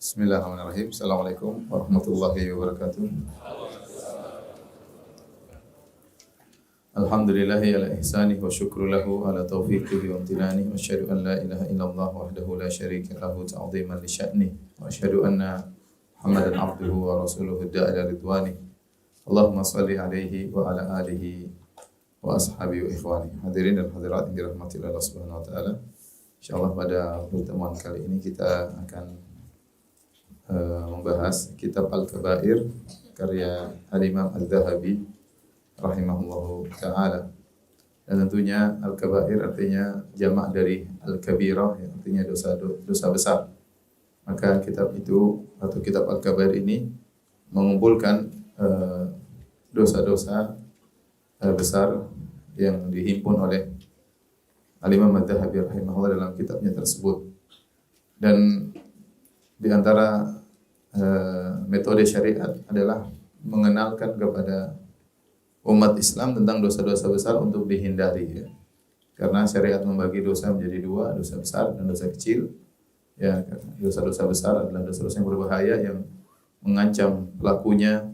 Bismillahirrahmanirrahim. Assalamualaikum warahmatullahi wabarakatuh. Alhamdulillahi ala ihsanih wa syukru lahu ala taufiqihi wa amtinani wa asyhadu an la ilaha illallah wahdahu la syarika lahu ta'ziman li sya'ni wa asyhadu anna Muhammadan abduhu wa rasuluhu da'ila ridwani. Allahumma salli alaihi wa ala alihi wa ashabihi wa ikhwani. Hadirin dan hadirat yang dirahmati Allah Subhanahu wa taala. Insyaallah pada pertemuan kali ini kita akan membahas kitab Al-Kabair karya Al-Imam Al-Zahabi rahimahullahu ta'ala. Dan tentunya Al-Kabair artinya jamak dari Al-Kabirah, yang artinya dosa besar. Maka kitab itu atau kitab Al-Kabair ini mengumpulkan dosa-dosa besar yang dihimpun oleh Al-Imam Al-Zahabi rahimahullah dalam kitabnya tersebut. Dan di antara metode syariat adalah mengenalkan kepada umat Islam tentang dosa-dosa besar untuk dihindari, ya. Karena syariat membagi dosa menjadi dua, dosa besar dan dosa kecil. Ya, dosa-dosa besar adalah dosa-dosa yang berbahaya yang mengancam pelakunya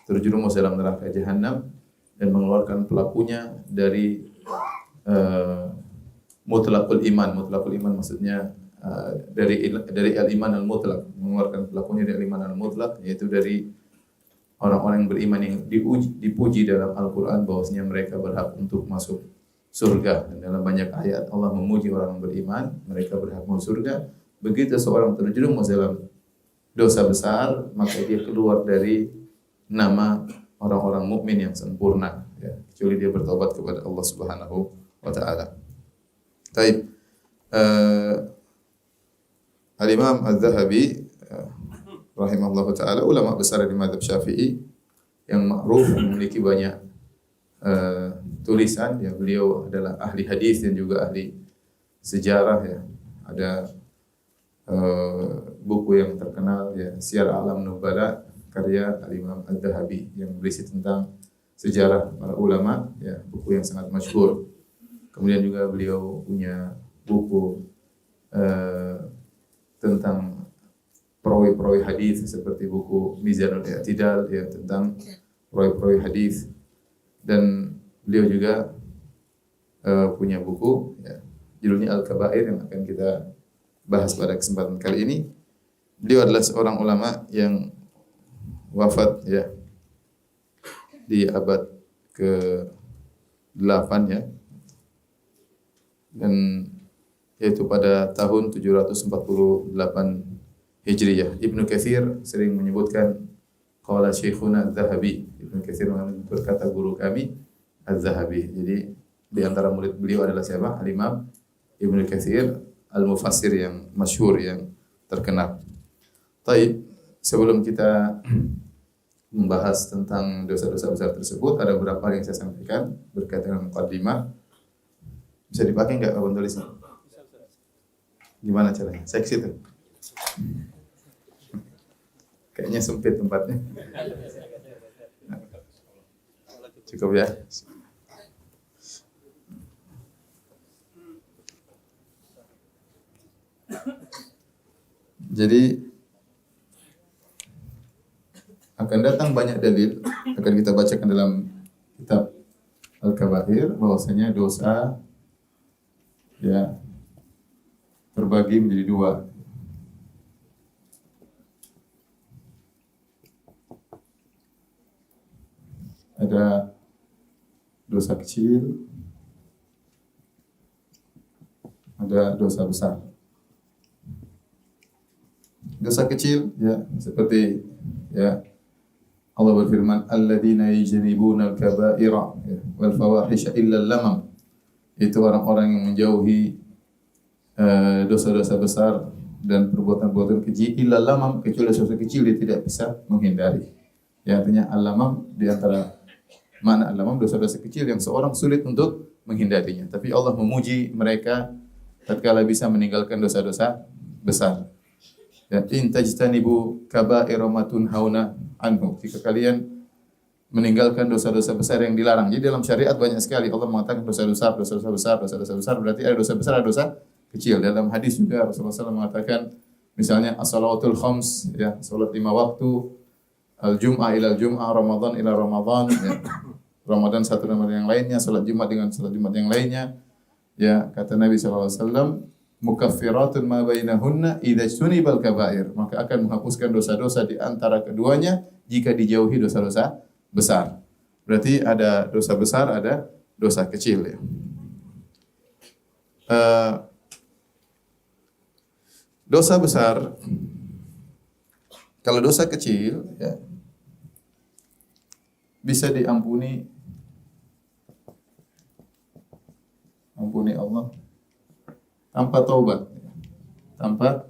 terjerumus dalam neraka jahanam dan mengeluarkan pelakunya dari mutlaqul iman. Mutlaqul iman maksudnya dari al-iman al-mutlaq, mengeluarkan pelakunya dari al-iman al-mutlaq, yaitu dari orang-orang yang beriman yang dipuji dalam Al-Quran bahwasanya mereka berhak untuk masuk surga. Dan dalam banyak ayat Allah memuji orang yang beriman, mereka berhak masuk surga. Begitu seorang terjerumus dalam dosa besar, maka dia keluar dari nama orang-orang mukmin yang sempurna, ya, kecuali dia bertobat kepada Allah Subhanahu wa taala. Baik. Al-Imam Al-Zahabi rahimahullahu ta'ala, ulama besar di mazhab Syafi'i yang ma'ruf, memiliki banyak tulisan. Ya, beliau adalah ahli hadis dan juga ahli sejarah, ya. Ada buku yang terkenal, ya, Syiar A'lam Nubala karya Al-Imam Al-Zahabi yang berisi tentang sejarah para ulama, ya, buku yang sangat masyhur. Kemudian juga beliau punya buku tentang perawi-perawi hadis seperti buku Mizanul I'tidal, ya, tentang perawi-perawi hadis. Dan beliau juga punya buku, ya, judulnya Al-Kabair yang akan kita bahas pada kesempatan kali ini. Beliau adalah seorang ulama yang wafat, ya, di abad ke-8, ya. Dan yaitu pada tahun 748 Hijriyah. Ibnu Katsir sering menyebutkan qala Syekhuna Az-Zahabi. Ibnu Katsir berkata guru kami Az-Zahabi. Jadi di antara murid beliau adalah siapa? Al-Imam Ibnu Katsir, al-mufassir yang masyhur, yang terkenal. Baik, sebelum kita membahas tentang dosa-dosa besar tersebut, ada beberapa yang saya sampaikan berkaitan dengan muqaddimah. Bisa dipakai enggak abang tulisnya? Gimana caranya? Seksi tuh. Kayaknya sempit tempatnya. Cukup, ya. Jadi akan datang banyak dalil, akan kita bacakan dalam kitab Al-Kabair, bahwasanya dosa, ya, terbagi menjadi dua. Ada dosa kecil, ada dosa besar. Dosa kecil, ya, seperti, ya, Allah berfirman, alladzina yajtanibuna al-kaba'ira wal fawahisha illa al-lamam. Itu orang-orang yang menjauhi dosa-dosa besar dan perbuatan-perbuatan keji, illa lamam, kecuali dosa kecil dia tidak bisa menghindari. Ya, artinya al-lamam, di antara makna al-lamam, dosa-dosa kecil yang seorang sulit untuk menghindarinya. Tapi Allah memuji mereka tatkala bisa meninggalkan dosa-dosa besar. Ya, in tajtanibu kaba'ira ma tunhauna anhu. Jika kalian meninggalkan dosa-dosa besar yang dilarang. Jadi dalam syariat banyak sekali Allah mengatakan dosa-dosa besar, dosa-dosa besar, dosa-dosa besar, berarti ada dosa besar, ada dosa kecil. Dalam hadis juga Rasulullah SAW mengatakan Misalnya as-salawatul khams, ya, salat 5 waktu, al-jum'ah ila al-jum'ah, Ramadan ila Ramadan, ya. Ramadan satu dengan yang lainnya, salat Jumat dengan salat Jumat yang lainnya. Ya, kata Nabi sallallahu alaihi wasallam, mukaffiratun ma bainahunna idza sunibal kaba'ir. Maka akan menghapuskan dosa-dosa di antara keduanya jika dijauhi dosa-dosa besar. Berarti ada dosa besar, ada dosa kecil, ya. Dosa besar, kalau dosa kecil, ya, bisa diampuni Allah tanpa taubat, tanpa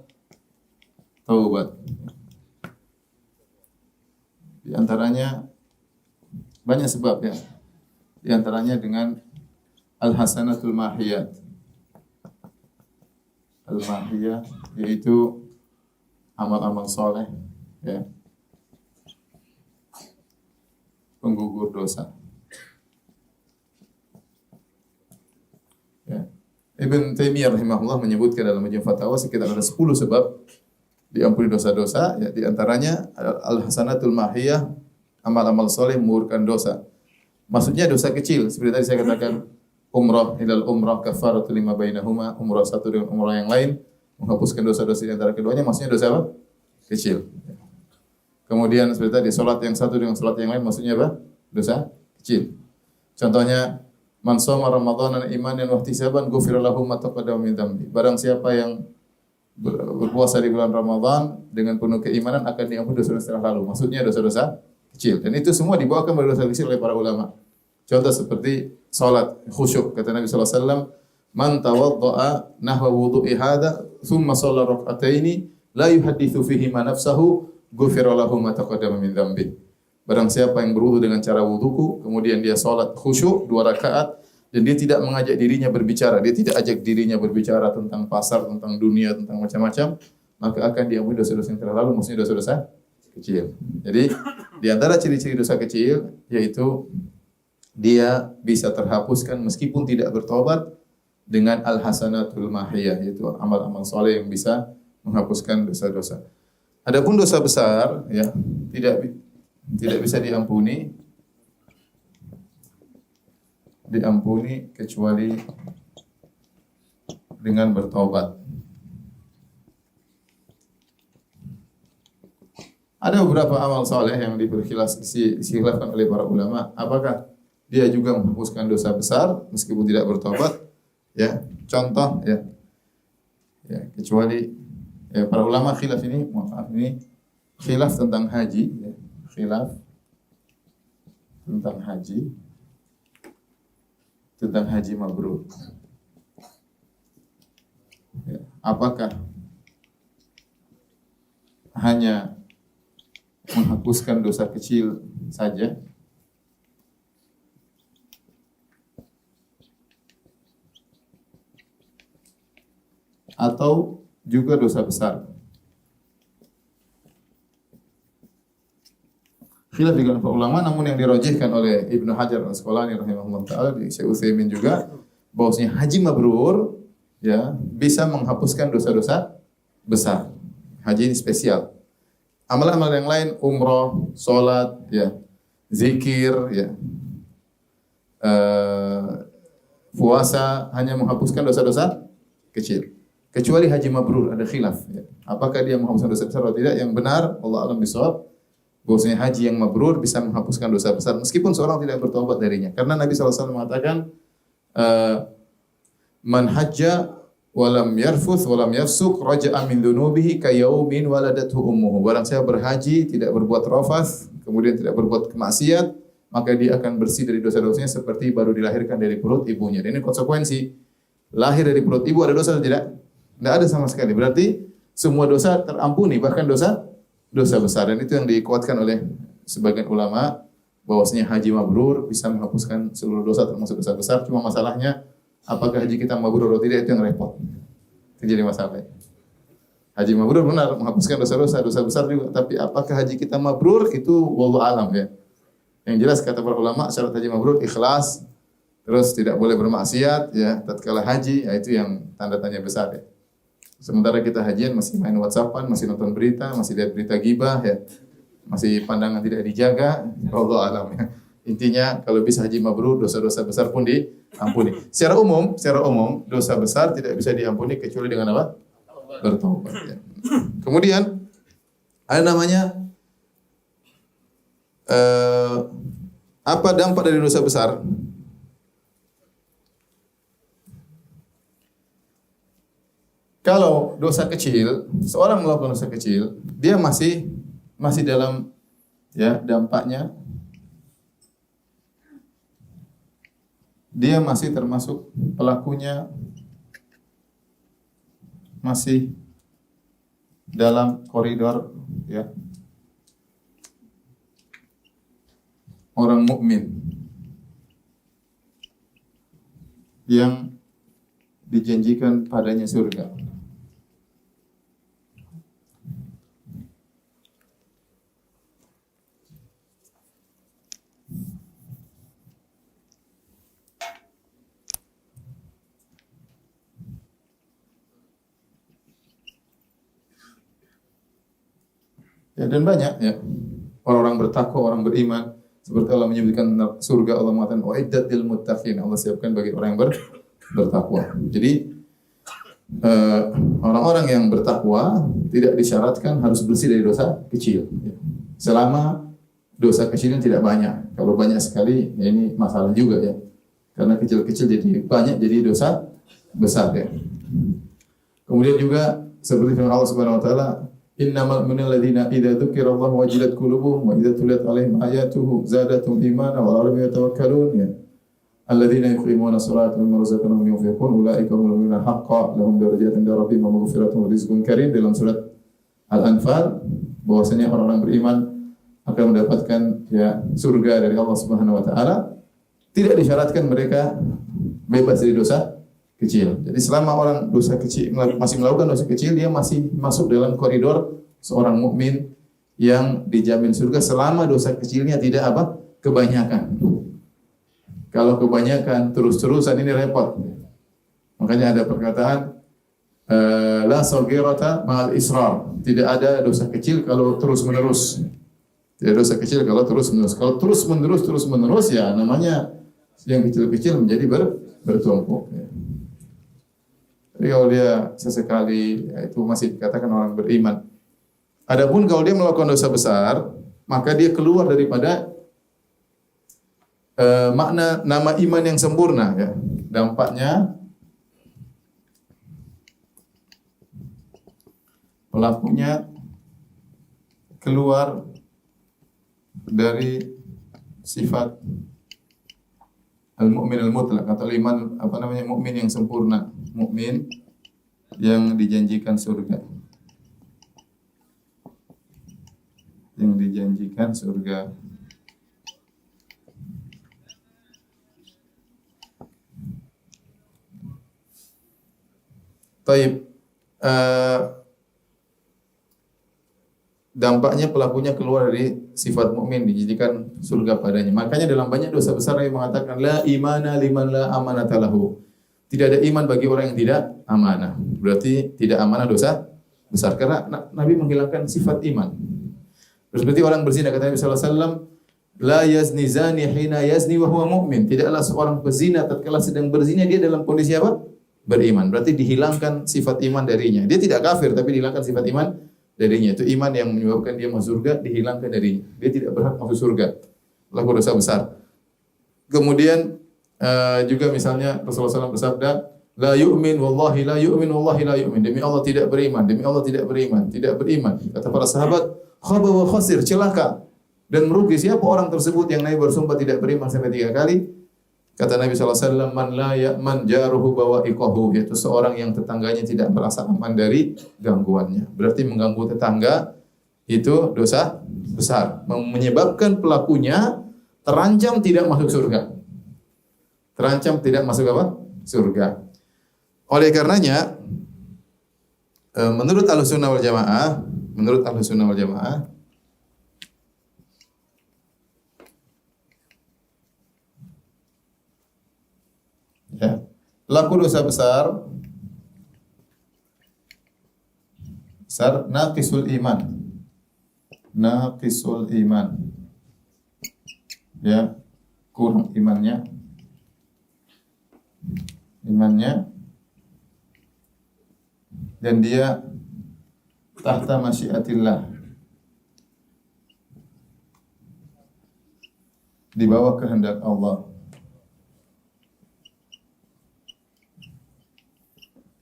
taubat. Di antaranya banyak sebab, ya. Di antaranya dengan al-hasanatul mahiyat. Al-mahiyah yaitu amal-amal soleh, ya, penggugur dosa. Ya. Ibn Taimiyah rahimahullah menyebutkan dalam Majmu' Fatawa sekitar ada 10 sebab diampuni dosa-dosa, ya, di antaranya al-hasanatul mahiyah, amal-amal soleh menggugurkan dosa. Maksudnya dosa kecil, seperti tadi saya katakan, umrah ilal umrah kafaratul lima bainahuma, umrah satu dengan umrah yang lain menghapuskan dosa-dosa di antara keduanya, maksudnya dosa apa? Kecil. Kemudian seperti tadi, salat yang satu dengan salat yang lain, maksudnya apa? Dosa kecil. Contohnya, man shoma ramadanan imanan wa ihtisaban ghufira lahu ma taqaddama min dzambi. Barang siapa yang berpuasa di bulan Ramadan dengan penuh keimanan akan diampuni dosa-dosa yang lalu. Maksudnya dosa-dosa kecil. Dan itu semua dibawakan pada dosa kecil oleh para ulama. Contoh seperti salat khusyuk, kata Nabi sallallahu alaihi wasallam, man tawaddaa nahwa wudu'i hadza thumma shalla rak'ataini la yuhadditsu fihi ma nafsahu ghufira lahu ma taqaddama min dzambi. Barang siapa yang berwudu dengan cara wuduku, kemudian dia salat khusyuk 2 rakaat dan dia tidak mengajak dirinya berbicara, dia tidak ajak dirinya berbicara tentang pasar, tentang dunia, tentang macam-macam, maka akan diampuni dosa-dosa yang telah lalu, maksudnya dosa-dosa kecil. Jadi di antara ciri-ciri dosa kecil yaitu dia bisa terhapuskan meskipun tidak bertobat dengan al-hasanatul mahiyah, yaitu amal-amal soleh yang bisa menghapuskan dosa-dosa. Adapun dosa besar, ya, tidak bisa diampuni kecuali dengan bertobat. Ada beberapa amal soleh yang dikhilafkan oleh para ulama, apakah dia juga menghapuskan dosa besar meskipun tidak bertobat, ya. Contoh, ya, kecuali, ya, para ulama khilaf ini, khilaf tentang haji, ya. Khilaf tentang haji mabrur. Ya, apakah hanya menghapuskan dosa kecil saja atau juga dosa besar? Khilaf di kalangan para ulama, namun yang dirajihkan oleh Ibnu Hajar Al-Asqalani rahimahullah taala, di Syekh Utsaimin juga, bahwasanya haji mabrur, ya, bisa menghapuskan dosa-dosa besar. Haji ini spesial. Amal-amal yang lain, umrah, salat, ya, zikir, ya, puasa hanya menghapuskan dosa-dosa kecil. Kecuali haji mabrur, ada khilaf, ya. Apakah dia menghapuskan dosa besar atau tidak? Yang benar, Allah a'lam bishawab, bahwasanya haji yang mabrur bisa menghapuskan dosa besar meskipun seorang tidak bertobat darinya. Karena Nabi SAW mengatakan, man hajja walam yarfuth walam yafsuk raja'a min dunubihi kayaumin waladathu ummuhu. Barang siapa berhaji tidak berbuat rafas, kemudian tidak berbuat kemaksiat, maka dia akan bersih dari dosa-dosanya seperti baru dilahirkan dari perut ibunya. Dan ini konsekuensi lahir dari perut ibu, ada dosa atau tidak? Tidak ada sama sekali. Berarti semua dosa terampuni, bahkan dosa besar. Dan itu yang dikuatkan oleh sebagian ulama, bahwasanya haji mabrur bisa menghapuskan seluruh dosa termasuk dosa besar. Cuma masalahnya, apakah haji kita mabrur atau tidak, itu yang repot. Itu jadi masalah. Haji mabrur benar menghapuskan dosa-dosa, dosa besar juga. Tapi apakah haji kita mabrur, itu wallahu alam, ya. Yang jelas kata para ulama, syarat haji mabrur ikhlas, terus tidak boleh bermaksiat, ya, tatkala haji, ya, itu yang tanda tanya besar, ya. Sementara kita hajian masih main WhatsAppan, masih nonton berita, masih lihat berita gibah ya. Masih pandangan tidak dijaga, Allah alam ya. Intinya kalau bisa haji mabrur, dosa-dosa besar pun diampuni. Secara umum dosa besar tidak bisa diampuni kecuali dengan apa? Bertobat ya. Kemudian ada namanya apa dampak dari dosa besar? Kalau dosa kecil, seorang melakukan dosa kecil, dia masih dalam ya dampaknya, dia masih termasuk pelakunya, masih dalam koridor ya orang mukmin yang dijanjikan padanya surga. Ya, dan banyak ya orang-orang bertakwa, orang beriman seperti Allah menyebutkan surga, Allah mengatakan wa'iddat lil muttaqin, Allah siapkan bagi orang yang bertakwa. Jadi orang-orang yang bertakwa tidak disyaratkan harus bersih dari dosa kecil. Selama dosa kecilnya tidak banyak. Kalau banyak sekali, ya ini masalah juga ya. Karena kecil-kecil jadi banyak, jadi dosa besar ya. Kemudian juga seperti firman Allah Subhanahu wa taala, innamal mu'minuna alladziina idza dzukirallahu wajilat qulubuhum wa idza tuliyat 'alaihim ayatuhu zadatuhum imanan wa 'ala rabbihim yatawakkalun ya. Alladzina yuqimuna as-salata wa mimma razaqnahum yunfiqun ulaika humul mu'minuna haqqan lahum darajatun 'inda rabbihim wa maghfiratun wa rizqun karim. Dalam surat Al-Anfal bahwasanya orang-orang beriman akan mendapatkan ya surga dari Allah Subhanahu wa taala. Tidak disyaratkan mereka bebas dari dosa kecil. Jadi selama orang dosa kecil masih melakukan dosa kecil, dia masih masuk dalam koridor seorang mukmin yang dijamin surga selama dosa kecilnya tidak apa? Kebanyakan. Kalau kebanyakan terus-terusan ini repot. Makanya ada perkataan la saghirata ma'al israr. Tidak ada dosa kecil kalau terus-menerus. Tidak ada dosa kecil kalau terus-menerus. Kalau terus-menerus ya namanya yang kecil-kecil menjadi bertumpuk. Jadi kalau dia sesekali ya itu masih dikatakan orang beriman. Adapun kalau dia melakukan dosa besar, maka dia keluar daripada makna nama iman yang sempurna ya. Dampaknya pelakunya keluar dari sifat al-mu'min al-mutlaq atau iman mukmin yang sempurna, mukmin yang dijanjikan surga. Yang dijanjikan surga. Taib, dampaknya pelakunya keluar dari sifat mukmin dijadikan surga padanya. Makanya dalam banyak dosa besar yang mengatakan la imana liman la amanata lahu. Tidak ada iman bagi orang yang tidak amanah. Berarti tidak amanah dosa besar karena Nabi menghilangkan sifat iman. Seperti orang berzina kata Nabi sallallahu alaihi wasallam, la yazni zani hina yazni wa huwa mu'min. Tidaklah seorang pezina tatkala sedang berzina dia dalam kondisi apa? Beriman. Berarti dihilangkan sifat iman darinya. Dia tidak kafir tapi dihilangkan sifat iman darinya. Itu iman yang menyebabkan dia masuk surga dihilangkan darinya. Dia tidak berhak masuk surga. Laku dosa besar. Kemudian juga misalnya Rasulullah SAW bersabda, la yu'min wallahi la yu'min wallahi la yu'min. Demi Allah tidak beriman, demi Allah tidak beriman, tidak beriman. Kata para sahabat, khaba wa khasir, celaka dan merugi siapa orang tersebut yang Nabi bersumpah tidak beriman sampai 3 kali. Kata Nabi SAW, man la ya'man jaruhu bawa'iqahu, yaitu seorang yang tetangganya tidak merasa aman dari gangguannya. Berarti mengganggu tetangga itu dosa besar, menyebabkan pelakunya terancam tidak masuk surga. Terancam tidak masuk apa? Surga. Oleh karenanya, menurut Ahlussunnah wal Jamaah, ya, laku dosa besar besar, naqisul iman. Naqisul iman. Ya, kurang imannya. Dan dia tahta masyiatillah, di bawah kehendak Allah.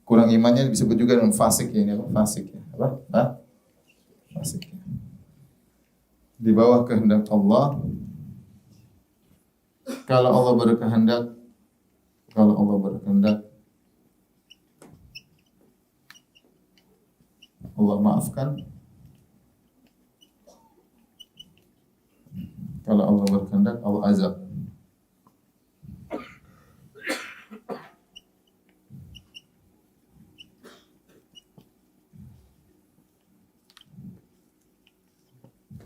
Kurang imannya disebut juga dengan fasik ya, ini apa? Fasik ya. Apa? Fasik ya. Di bawah kehendak Allah. Kalau Allah berkehendak, Allah maafkan. Kalau Allah berkehendak, Allah azab.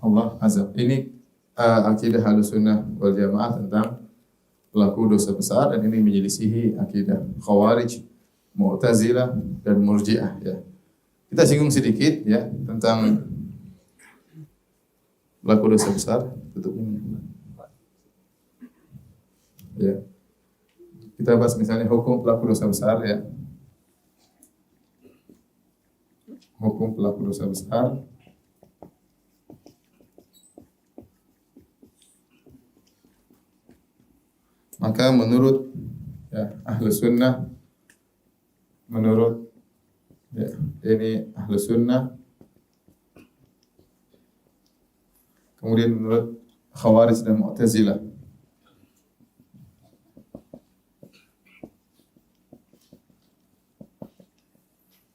Allah azab. Ini akidah Ahlussunnah wal Jamaah tentang pelaku dosa besar, dan ini menyelisihi akidah Khawarij, Mu'tazilah dan Murji'ah ya. Kita singgung sedikit ya tentang pelaku dosa besar. Tutup ini. Ya. Kita bahas misalnya hukum pelaku dosa besar ya. Hukum pelaku dosa besar. Maka menurut ya, Ahlus Sunnah, menurut ya, ini Ahlus Sunnah, kemudian menurut Khawarij dan Mu'tazilah,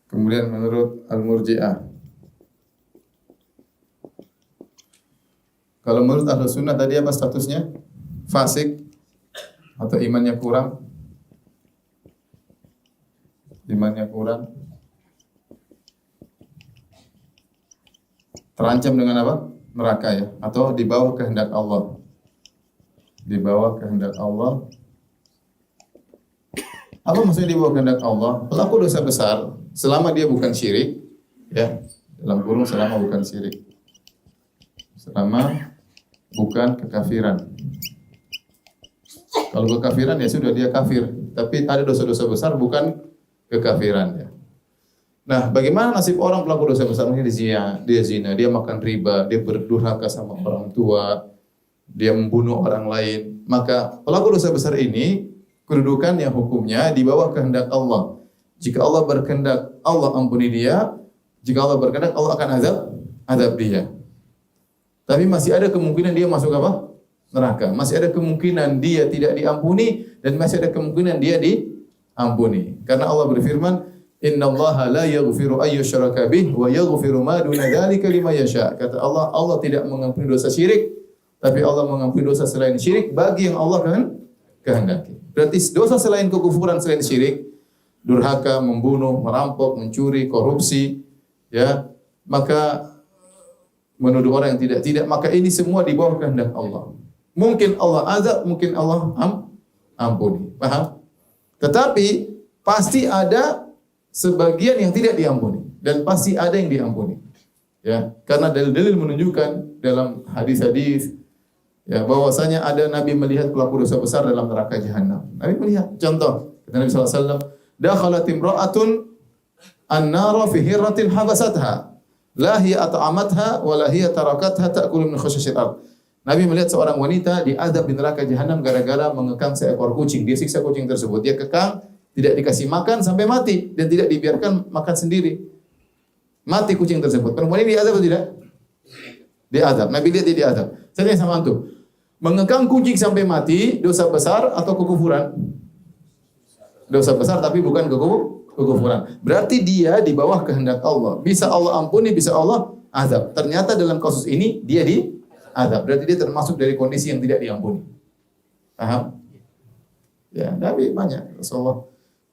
kemudian menurut Al-Murji'ah. Kalau menurut Ahlus Sunnah tadi apa statusnya? Fasik atau imannya kurang? Imannya kurang. Terancam dengan apa? Neraka ya, atau di bawah kehendak Allah. Di bawah kehendak Allah. Apa maksudnya di bawah kehendak Allah? Pelaku dosa besar selama dia bukan syirik ya, dalam kurung selama bukan syirik. Selama bukan kekafiran. Kalau kekafiran ya sudah dia kafir, tapi ada dosa-dosa besar bukan kekafiran ya. Nah, bagaimana nasib orang pelaku dosa besar? Mungkin dia zina, dia makan riba, dia berdurhaka sama orang tua, dia membunuh orang lain. Maka pelaku dosa besar ini kedudukan yang hukumnya di bawah kehendak Allah. Jika Allah berkehendak, Allah ampuni dia. Jika Allah berkehendak, Allah akan azab dia. Tapi masih ada kemungkinan dia masuk apa? Neraka. Masih ada kemungkinan dia tidak diampuni, dan masih ada kemungkinan dia diampuni. Karena Allah berfirman, "Innallaha la yaghfiru ay yushraka bih wa yaghfiru ma duna dzalika liman yasha." Kata Allah, Allah tidak mengampuni dosa syirik, tapi Allah mengampuni dosa selain syirik bagi yang Allah kehendaki. Berarti dosa selain kekufuran, selain syirik, durhaka, membunuh, merampok, mencuri, korupsi, ya, maka menuduh orang yang tidak, maka ini semua di bawah kehendak Allah. Mungkin Allah azab, mungkin Allah ampuni. Paham? Tetapi pasti ada sebagian yang tidak diampuni, dan pasti ada yang diampuni. Ya, karena dalil-dalil menunjukkan dalam hadis-hadis ya bahwasanya ada nabi melihat pelaku dosa besar dalam neraka jahanam. Nabi melihat. Contoh, kata Nabi sallallahu alaihi wasallam, "Dakhalat imra'atun an-nara fi hirratin habasatha, la hiya at'amatha wa la hiya tarakatha ta'kulu min khashashil ard." Nabi melihat seorang wanita diazab di neraka jahanam gara-gara mengekang seekor kucing. Dia siksa kucing tersebut. Dia kekang, tidak dikasih makan sampai mati, dan tidak dibiarkan makan sendiri. Mati kucing tersebut. Perempuan ini diazab atau tidak? Diazab. Nabi lihat dia diazab. Saya tanya sama antum, mengekang kucing sampai mati dosa besar atau kekufuran? Dosa besar, tapi bukan kekufuran. Berarti dia di bawah kehendak Allah. Bisa Allah ampuni, bisa Allah azab. Ternyata dalam kasus ini dia azab. Berarti dia termasuk dari kondisi yang tidak diampuni. Paham? Ya, Nabi banyak. Rasulullah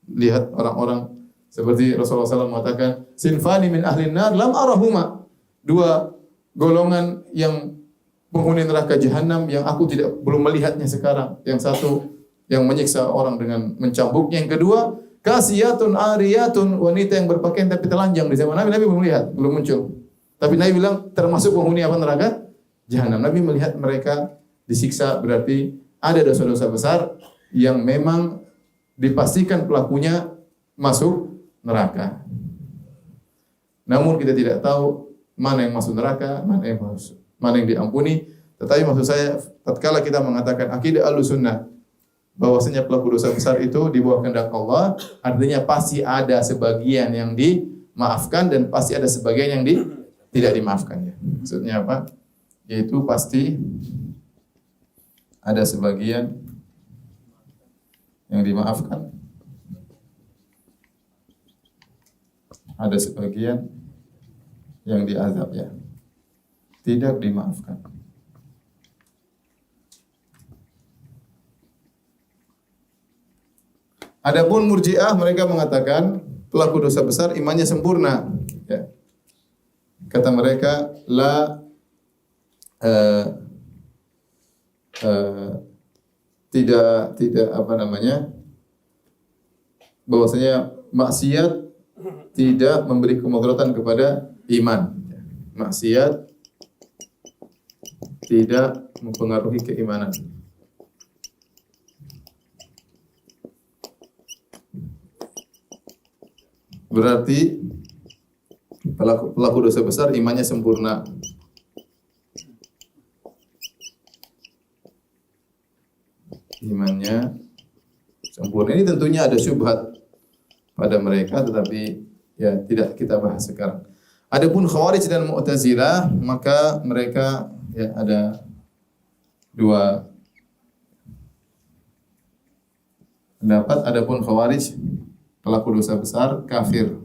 lihat orang-orang seperti Rasulullah SAW mengatakan, "Sinfani min ahlin nar lam arahuma." Dua golongan yang penghuni neraka jahanam yang aku belum melihatnya sekarang. Yang satu yang menyiksa orang dengan mencambuknya. Yang kedua, Kasiyatun ariyatun, wanita yang berpakaian tapi telanjang di zaman Nabi. Nabi belum lihat, belum muncul. Tapi Nabi bilang termasuk penghuni apa neraka? Jahanam. Nabi melihat mereka disiksa, berarti ada dosa-dosa besar yang memang dipastikan pelakunya masuk neraka. Namun kita tidak tahu mana yang masuk neraka, mana yang diampuni. Tetapi maksud saya, tatkala kita mengatakan akidah Ahlussunnah bahwasanya pelaku dosa besar itu di bawah kehendak Allah, artinya pasti ada sebagian yang dimaafkan dan pasti ada sebagian yang tidak dimaafkan ya. Maksudnya apa? Yaitu pasti ada sebagian yang dimaafkan, ada sebagian yang diazab ya. Tidak dimaafkan. Adapun Murji'ah mereka mengatakan pelaku dosa besar imannya sempurna. Ya. Kata mereka tidak apa namanya, bahwasanya maksiat tidak memberi kemudaratan kepada iman. Maksiat tidak mempengaruhi keimanan. Berarti pelaku dosa besar imannya sempurna. Imannya sempurna. Ini tentunya ada syubhat pada mereka, tetapi ya tidak kita bahas sekarang. Adapun Khawarij dan Mu'tazilah, maka mereka ya ada dua pendapat. Adapun Khawarij pelaku dosa besar kafir.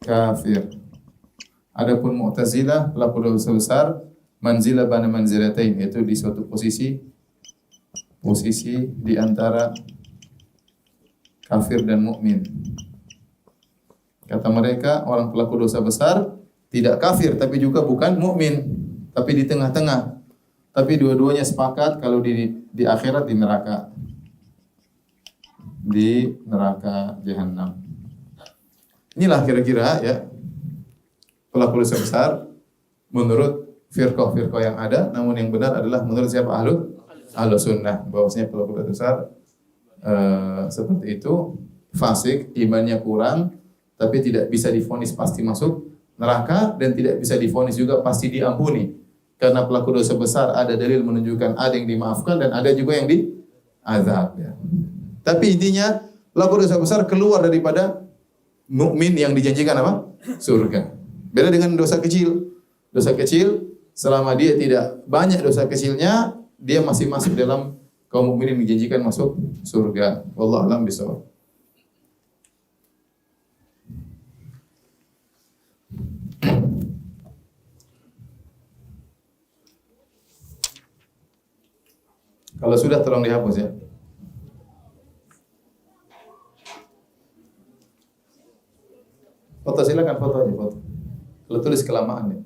Kafir. Adapun Mu'tazilah pelaku dosa besar manzilah bana manzilatain, yaitu di suatu posisi di antara kafir dan mukmin. Kata mereka orang pelaku dosa besar tidak kafir tapi juga bukan mukmin, tapi di tengah-tengah. Tapi dua-duanya sepakat kalau di akhirat di neraka. Di neraka jahanam. Inilah kira-kira ya pelaku dosa besar menurut firqah-firqah yang ada, namun yang benar adalah menurut siapa? Ahlussunnah, bahwasanya pelaku dosa besar seperti itu fasik, imannya kurang, tapi tidak bisa divonis pasti masuk neraka dan tidak bisa divonis juga pasti diampuni. Karena pelaku dosa besar ada dalil menunjukkan ada yang dimaafkan dan ada juga yang diazab ya. Tapi intinya pelaku dosa besar keluar daripada mukmin yang dijanjikan apa? Surga. Beda dengan dosa kecil. Dosa kecil selama dia tidak banyak dosa kecilnya, dia masih masuk dalam kaum mukminin yang dijanjikan masuk surga. Wallahu a'lam bishawab. Kalau sudah tolong dihapus ya. Foto silakan, foto aja foto. Kalau tulis kelamaan ya.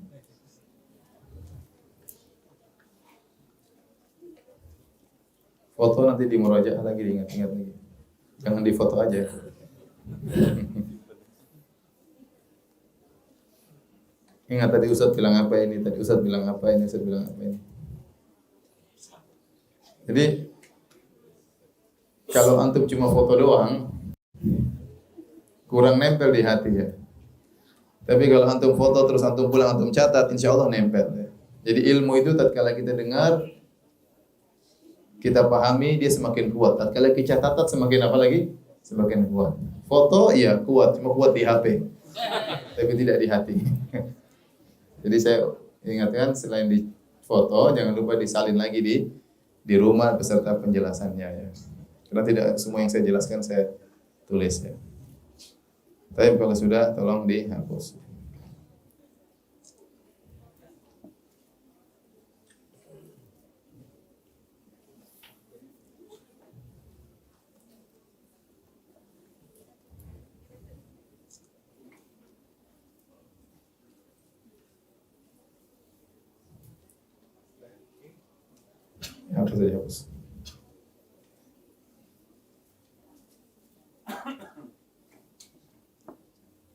Foto nanti di murajaah lagi, diingat-ingat lagi. Jangan di foto aja. Ingat tadi Ustadz bilang apa ini, tadi Ustadz bilang apa ini, Ustadz bilang apa ini. Jadi kalau antum cuma foto doang, kurang nempel di hati ya. Tapi kalau antum foto terus antum pulang antum catat, insya Allah nempel ya. Jadi ilmu itu tatkala kita dengar, kita pahami, dia semakin kuat. Tatkala kita catat semakin apa lagi? Semakin kuat. Foto iya kuat, cuma kuat di HP. Tapi tidak di hati. Jadi saya ingatkan selain di foto, jangan lupa disalin lagi di rumah beserta penjelasannya ya. Karena tidak semua yang saya jelaskan saya tulis ya. Tapi kalau sudah tolong dihapus. Hapus saja, hapus.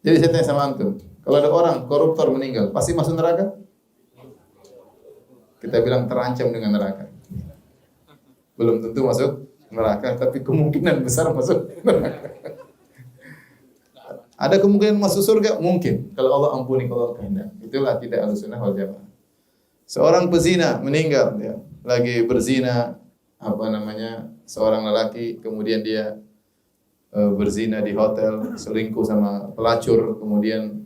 Jadi saya tanya sama antum, kalau ada orang koruptor meninggal, pasti masuk neraka? Kita bilang terancam dengan neraka. Belum tentu masuk neraka, tapi kemungkinan besar masuk neraka. Ada kemungkinan masuk surga? Mungkin. Kalau Allah ampuni, kalau Allah kehendak. Itulah tidak Ahlussunnah wal Jamaah. Seorang pezina meninggal, ya, lagi berzina, seorang lelaki, kemudian dia berzina di hotel, selingkuh sama pelacur, kemudian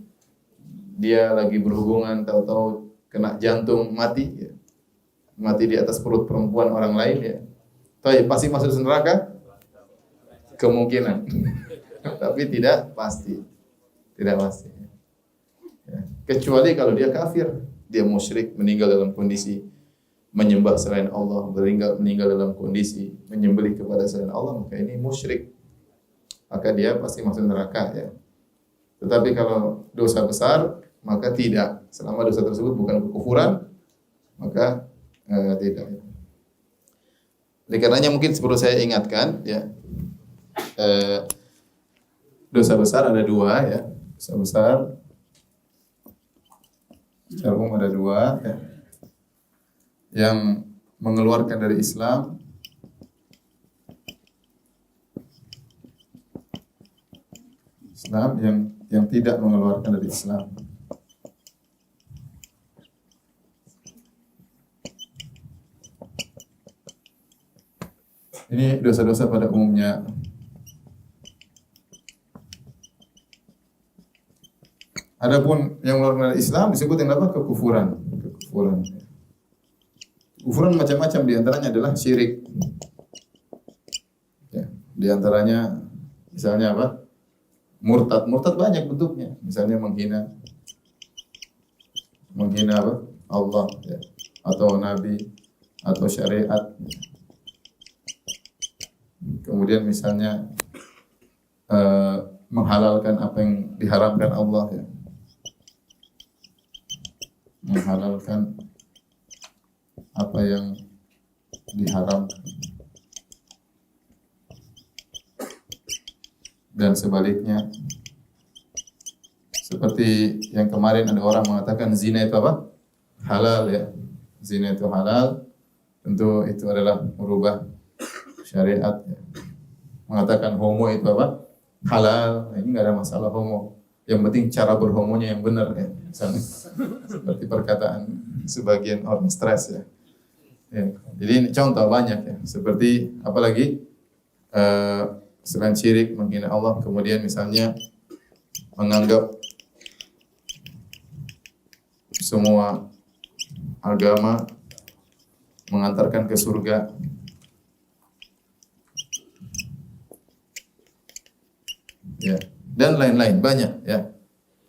dia lagi berhubungan, tahu-tahu kena jantung, mati, ya. Mati di atas perut perempuan orang lain, ya. Pasti masuk neraka? Kemungkinan. Tapi tidak pasti. Tidak pasti. Ya. Kecuali kalau dia kafir, dia musyrik, meninggal dalam kondisi menyembah selain Allah, meninggal dalam kondisi menyembelih kepada selain Allah, maka ini musyrik. Maka dia pasti masuk neraka, ya. Tetapi kalau dosa besar, maka tidak. Selama dosa tersebut bukan kekufuran, maka tidak. Oleh karenanya mungkin perlu saya ingatkan, ya, dosa besar ada dua, ya. Dosa besar secara umum ada dua, ya, yang mengeluarkan dari Islam, yang tidak mengeluarkan dari Islam. Ini dosa-dosa pada umumnya. Adapun yang mengeluarkan dari Islam disebut yang apa? Kekufuran. Kekufuran macam-macam, di antaranya adalah syirik. Ya, di antaranya misalnya apa? Murtad banyak bentuknya. Misalnya menghina apa? Allah, ya, atau nabi, atau syariat. Kemudian misalnya menghalalkan apa yang diharamkan Allah, ya. Menghalalkan apa yang diharamkan. Dan sebaliknya. Seperti yang kemarin ada orang mengatakan zina itu apa? Halal, ya. Zina itu halal. Tentu itu adalah merubah syariat, ya. Mengatakan homo itu apa? Halal. Nah, ini enggak ada masalah homo. Yang penting cara berhomonya yang benar, ya. Misalnya seperti perkataan sebagian orang stres, ya. Ya. Jadi ini contoh banyak, ya. Seperti apalagi selain syirik, menghina Allah, kemudian misalnya menganggap semua agama mengantarkan ke surga. Ya, dan lain-lain banyak, ya.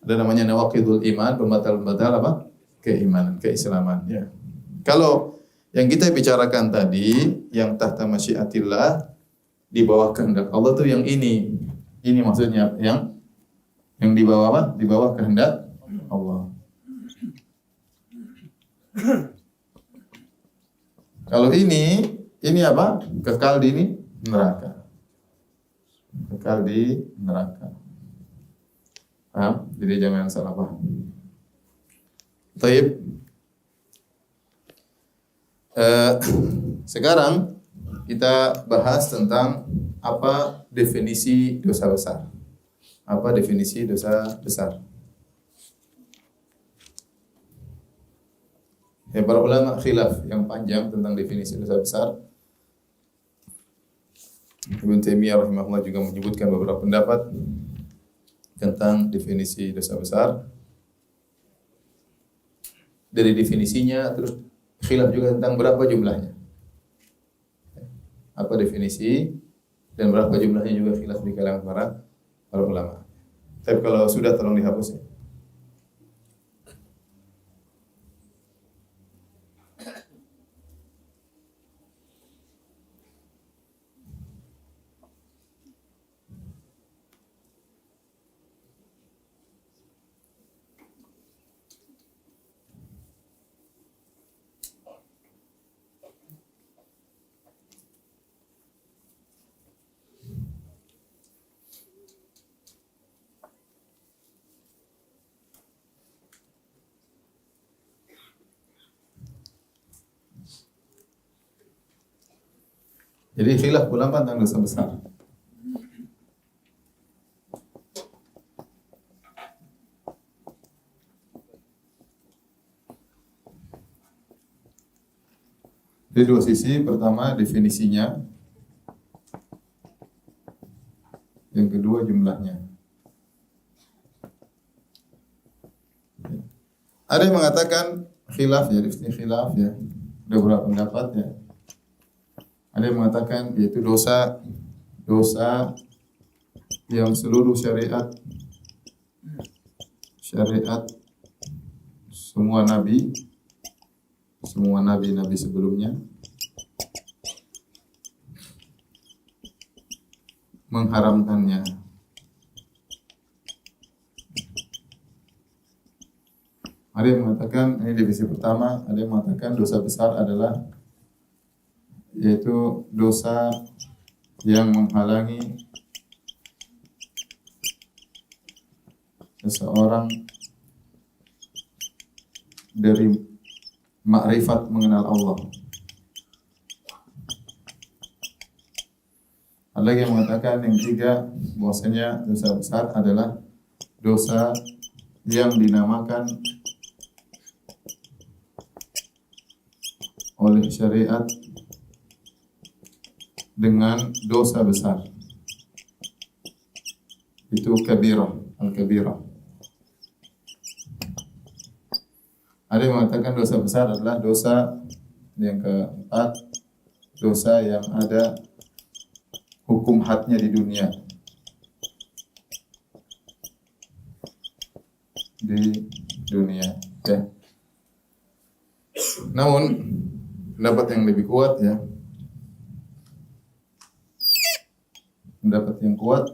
Ada namanya nawaqidul iman, pembatal-pembatal apa? Keimanan, keislaman, ya. Kalau yang kita bicarakan tadi, yang tahta masyiatillah, di bawah kehendak Allah tuh yang ini. Ini maksudnya yang di bawah apa? Di bawah kehendak Allah. Kalau ini apa? Kekal di neraka. Kekal di neraka. Paham? Jadi jangan salah paham. Baik. Sekarang kita bahas tentang apa definisi dosa besar. Apa definisi dosa besar? Ya, para ulama khilaf yang panjang tentang definisi dosa besar. Ibnu Taimiyah rahimahullah juga menyebutkan beberapa pendapat tentang definisi dosa besar. Dari definisinya terus khilaf juga tentang berapa jumlahnya. Apa definisi dan berapa jumlahnya juga khilaf di kalangan para ulama. Tapi kalau sudah tolong dihapus, ya. Jadi khilaf ulama tentang dosa besar. Dari dua sisi, pertama definisinya, yang kedua jumlahnya. Ada yang mengatakan khilaf ya, definisi khilaf ya. Ada beberapa pendapat ya. Ada yang mengatakan yaitu dosa yang seluruh syariat semua nabi sebelumnya mengharamkannya. Ada yang mengatakan ini divisi pertama, ada yang mengatakan dosa besar adalah yaitu dosa yang menghalangi seseorang dari makrifat mengenal Allah. Ada lagi yang mengatakan yang ketiga, bahwasanya dosa besar adalah dosa yang dinamakan oleh syariat dengan dosa besar. Itu kabirah, al-kabirah. Ada yang mengatakan dosa besar adalah dosa yang keempat, dosa yang ada hukum hadnya di dunia. Ya. Namun pendapat yang lebih kuat ya, pendapat yang kuat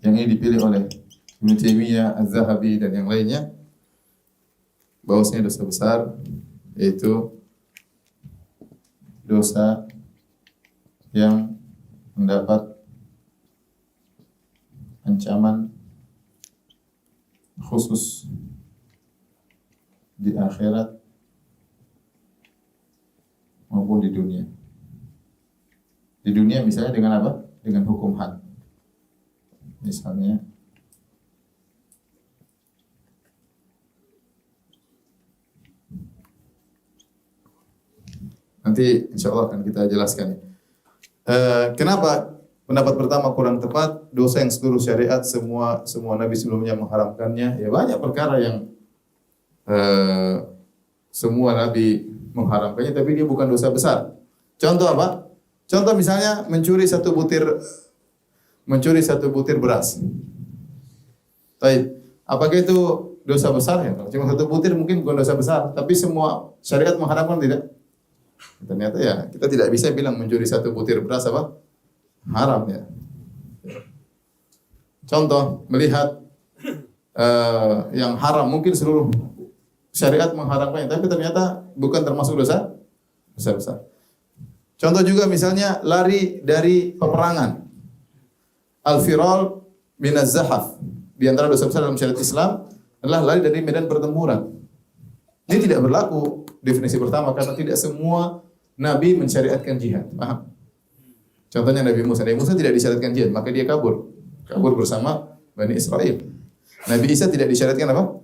yang ini dipilih oleh Ibnu Taimiyah, Az-Zahabi dan yang lainnya, bahwasanya dosa besar yaitu dosa yang mendapat ancaman khusus di akhirat maupun di dunia. Di dunia misalnya dengan apa? Dengan hukum had. Misalnya nanti insya Allah akan kita jelaskan. Kenapa pendapat pertama kurang tepat? Dosa yang seluruh syariat semua nabi sebelumnya mengharamkannya. Ya banyak perkara yang semua nabi mengharamkannya, tapi dia bukan dosa besar. Contoh apa? Contoh misalnya mencuri satu butir beras. Baik, apakah itu dosa besar ya? Cuma satu butir mungkin bukan dosa besar, tapi semua syariat mengharamkan tidak? Ternyata ya kita tidak bisa bilang mencuri satu butir beras apa? Haram ya. Contoh melihat yang haram mungkin seluruh syariat mengharamkannya, tapi ternyata bukan termasuk dosa besar. Contoh juga misalnya lari dari peperangan. Al-firal minaz zahaf. Di antara dosa besar dalam syariat Islam adalah lari dari medan pertempuran. Ini tidak berlaku definisi pertama karena tidak semua nabi mensyariatkan jihad. Paham? Contohnya Nabi Musa. Nabi Musa tidak disyariatkan jihad, maka dia kabur bersama Bani Israel. Nabi Isa tidak disyariatkan apa?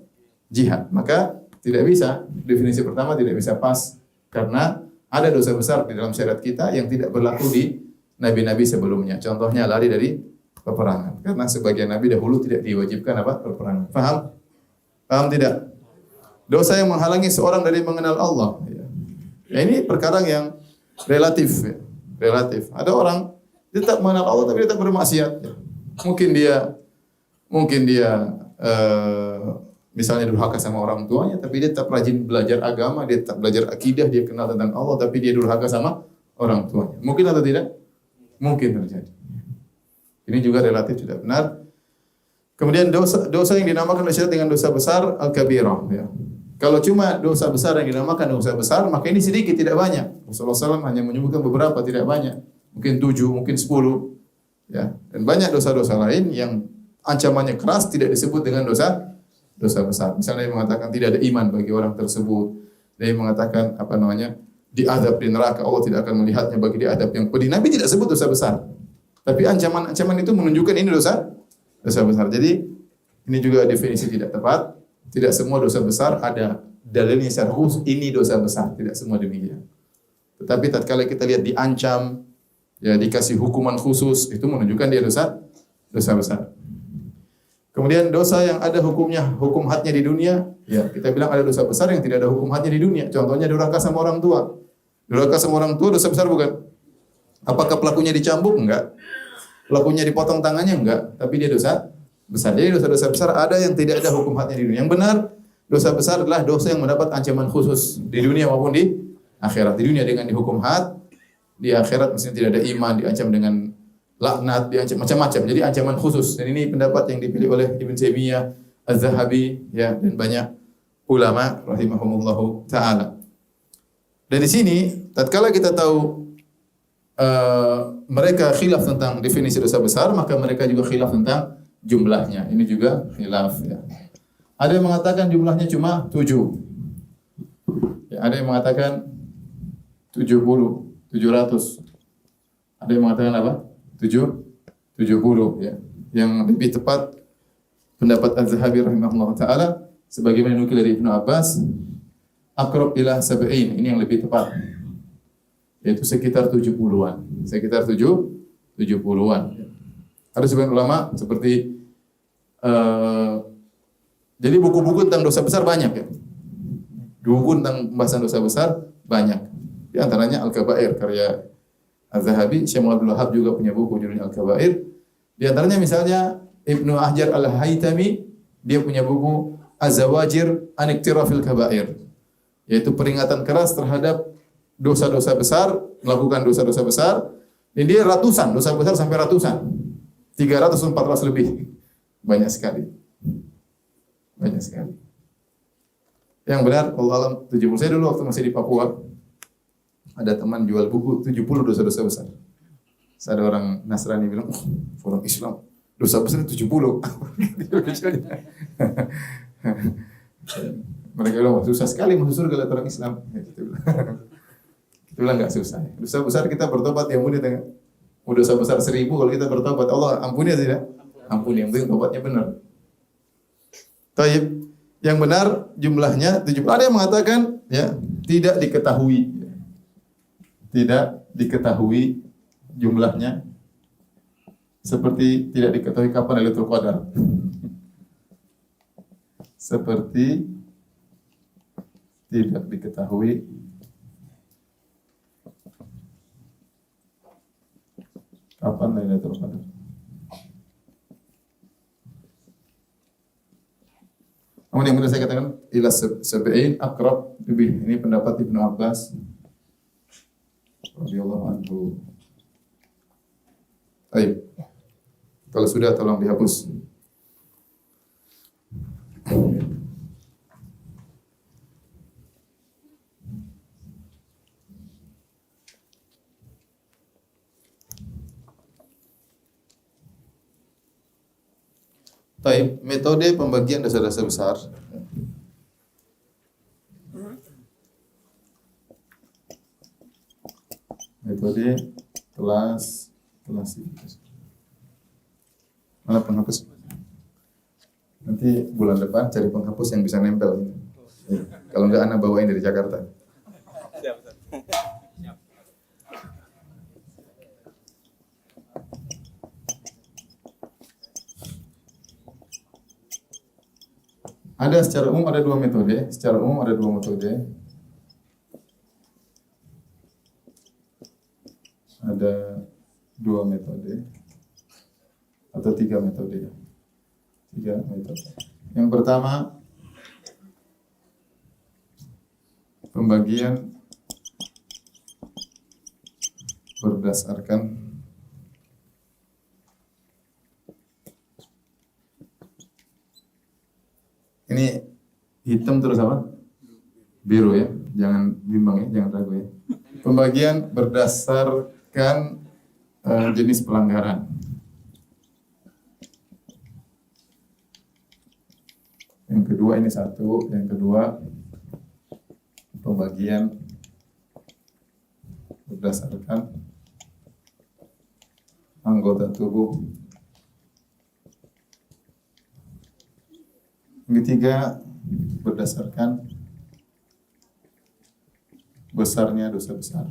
Jihad. Maka tidak bisa, definisi pertama tidak bisa pas karena ada dosa besar di dalam syariat kita yang tidak berlaku di nabi-nabi sebelumnya. Contohnya lari dari peperangan. Karena sebagian nabi dahulu tidak diwajibkan apa? Peperangan. Paham? Paham tidak? Dosa yang menghalangi seorang dari mengenal Allah. Ya, ini perkara yang relatif. Ya. Relatif. Ada orang dia tetap mengenal Allah tapi dia tetap bermaksiat. Ya. Mungkin dia misalnya durhaka sama orang tuanya, tapi dia tetap rajin belajar agama, dia tetap belajar akidah, dia kenal tentang Allah, tapi dia durhaka sama orang tuanya. Mungkin atau tidak? Mungkin terjadi. Ini juga relatif tidak benar. Kemudian dosa yang dinamakan syariat dengan dosa besar al-kabirah. Ya. Kalau cuma dosa besar yang dinamakan dosa besar, maka ini sedikit, tidak banyak. Rasulullah SAW hanya menyebutkan beberapa, tidak banyak. Mungkin 7, mungkin 10. Ya. Dan banyak dosa-dosa lain yang ancamannya keras tidak disebut dengan dosa besar. Misalnya dia mengatakan tidak ada iman bagi orang tersebut. Dia mengatakan diadab di neraka, Allah tidak akan melihatnya bagi diadab yang pedih. Nabi tidak sebut dosa besar. Tapi ancaman-ancaman itu menunjukkan ini dosa besar. Jadi ini juga definisi tidak tepat. Tidak semua dosa besar ada dalilnya secara khusus ini dosa besar. Tidak semua demikian. Tetapi tatkala kita lihat diancam, ya dikasih hukuman khusus, itu menunjukkan dia dosa besar. Kemudian dosa yang ada hukum hadnya di dunia, ya kita bilang ada dosa besar yang tidak ada hukum hadnya di dunia. Contohnya durhaka sama orang tua. Durhaka sama orang tua dosa besar bukan? Apakah pelakunya dicambuk? Enggak. Pelakunya dipotong tangannya? Enggak. Tapi dia dosa besar. Jadi dosa-dosa besar ada yang tidak ada hukum hadnya di dunia. Yang benar, dosa besar adalah dosa yang mendapat ancaman khusus di dunia maupun di akhirat. Di dunia dengan dihukum had, di akhirat mestinya tidak ada iman, diancam dengan laknat, diancam macam-macam. Jadi ancaman khusus. Dan ini pendapat yang dipilih oleh Ibn Taimiyah, Az-Zahabi, ya, dan banyak ulama rahimahumullahu taala. Dan di sini tatkala kita tahu mereka khilaf tentang definisi dosa besar, maka mereka juga khilaf tentang jumlahnya. Ini juga khilaf, ya. Ada yang mengatakan jumlahnya cuma 7. Ya, ada yang mengatakan 70, 700. Ada yang mengatakan apa? 70, ya. Yang lebih tepat pendapat Az-Zahabi rahimahullah taala sebagaimana nukil dari Ibnu Abbas, aqrab ila sab'in, ini yang lebih tepat. Yaitu sekitar 70-an. Sekitar 70-an. Ada sebagian ulama seperti jadi buku-buku tentang dosa besar banyak, ya. Buku tentang pembahasan dosa besar banyak. Di antaranya Al-Kabair karya Az-Zahabi. Syekh Abdul Wahab juga punya buku judulnya Al-Kabair. Di antaranya misalnya Ibnu Hajar Al-Haytami, dia punya buku Az-Zawajir an Iktirafil Kabair, yaitu peringatan keras terhadap dosa-dosa besar, melakukan dosa-dosa besar. Dan dia ratusan, dosa besar sampai ratusan. 300 400 lebih. Banyak sekali. Banyak sekali. Yang benar, Allah alam 70. Saya dulu waktu masih di Papua, ada teman jual buku 70 dosa-dosa besar. Ada orang Nasrani bilang, orang Islam dosa besar 70. Mereka bilang, susah sekali masuk surga lihat orang Islam. Kita bilang nggak susah. Dosa besar kita bertobat, yang mudah dengan dosa besar 1000 kalau kita bertobat, Allah ampuni atau tidak? Ampuni, yang penting tobatnya benar. Taib. Yang benar jumlahnya 70. Ada yang mengatakan ya tidak diketahui. Tidak diketahui jumlahnya, seperti tidak diketahui kapan Lailatul Qadar. Seperti tidak diketahui kapan Lailatul Qadar. Namun yang benar saya katakan ila sab'in aqrab lebih. Ini pendapat Ibnu Abbas radhiyallahu anhu. Baik. Kalau sudah tolong dihapus. Baik, metode pembagian dosa-dosa besar. Metode kelas mana penghapus? Nanti bulan depan cari penghapus yang bisa nempel. Ya. Kalau enggak anak bawain dari Jakarta. Ada secara umum ada dua metode. Secara umum ada dua metode. Ada dua metode atau tiga metode. Tiga metode. Yang pertama pembagian berdasarkan ini hitam terus apa? Biru ya. Jangan bimbang ya, jangan ragu ya. Pembagian berdasarkan jenis pelanggaran. Yang kedua ini satu, yang kedua pembagian berdasarkan anggota tubuh. Yang ketiga, berdasarkan besarnya dosa besar.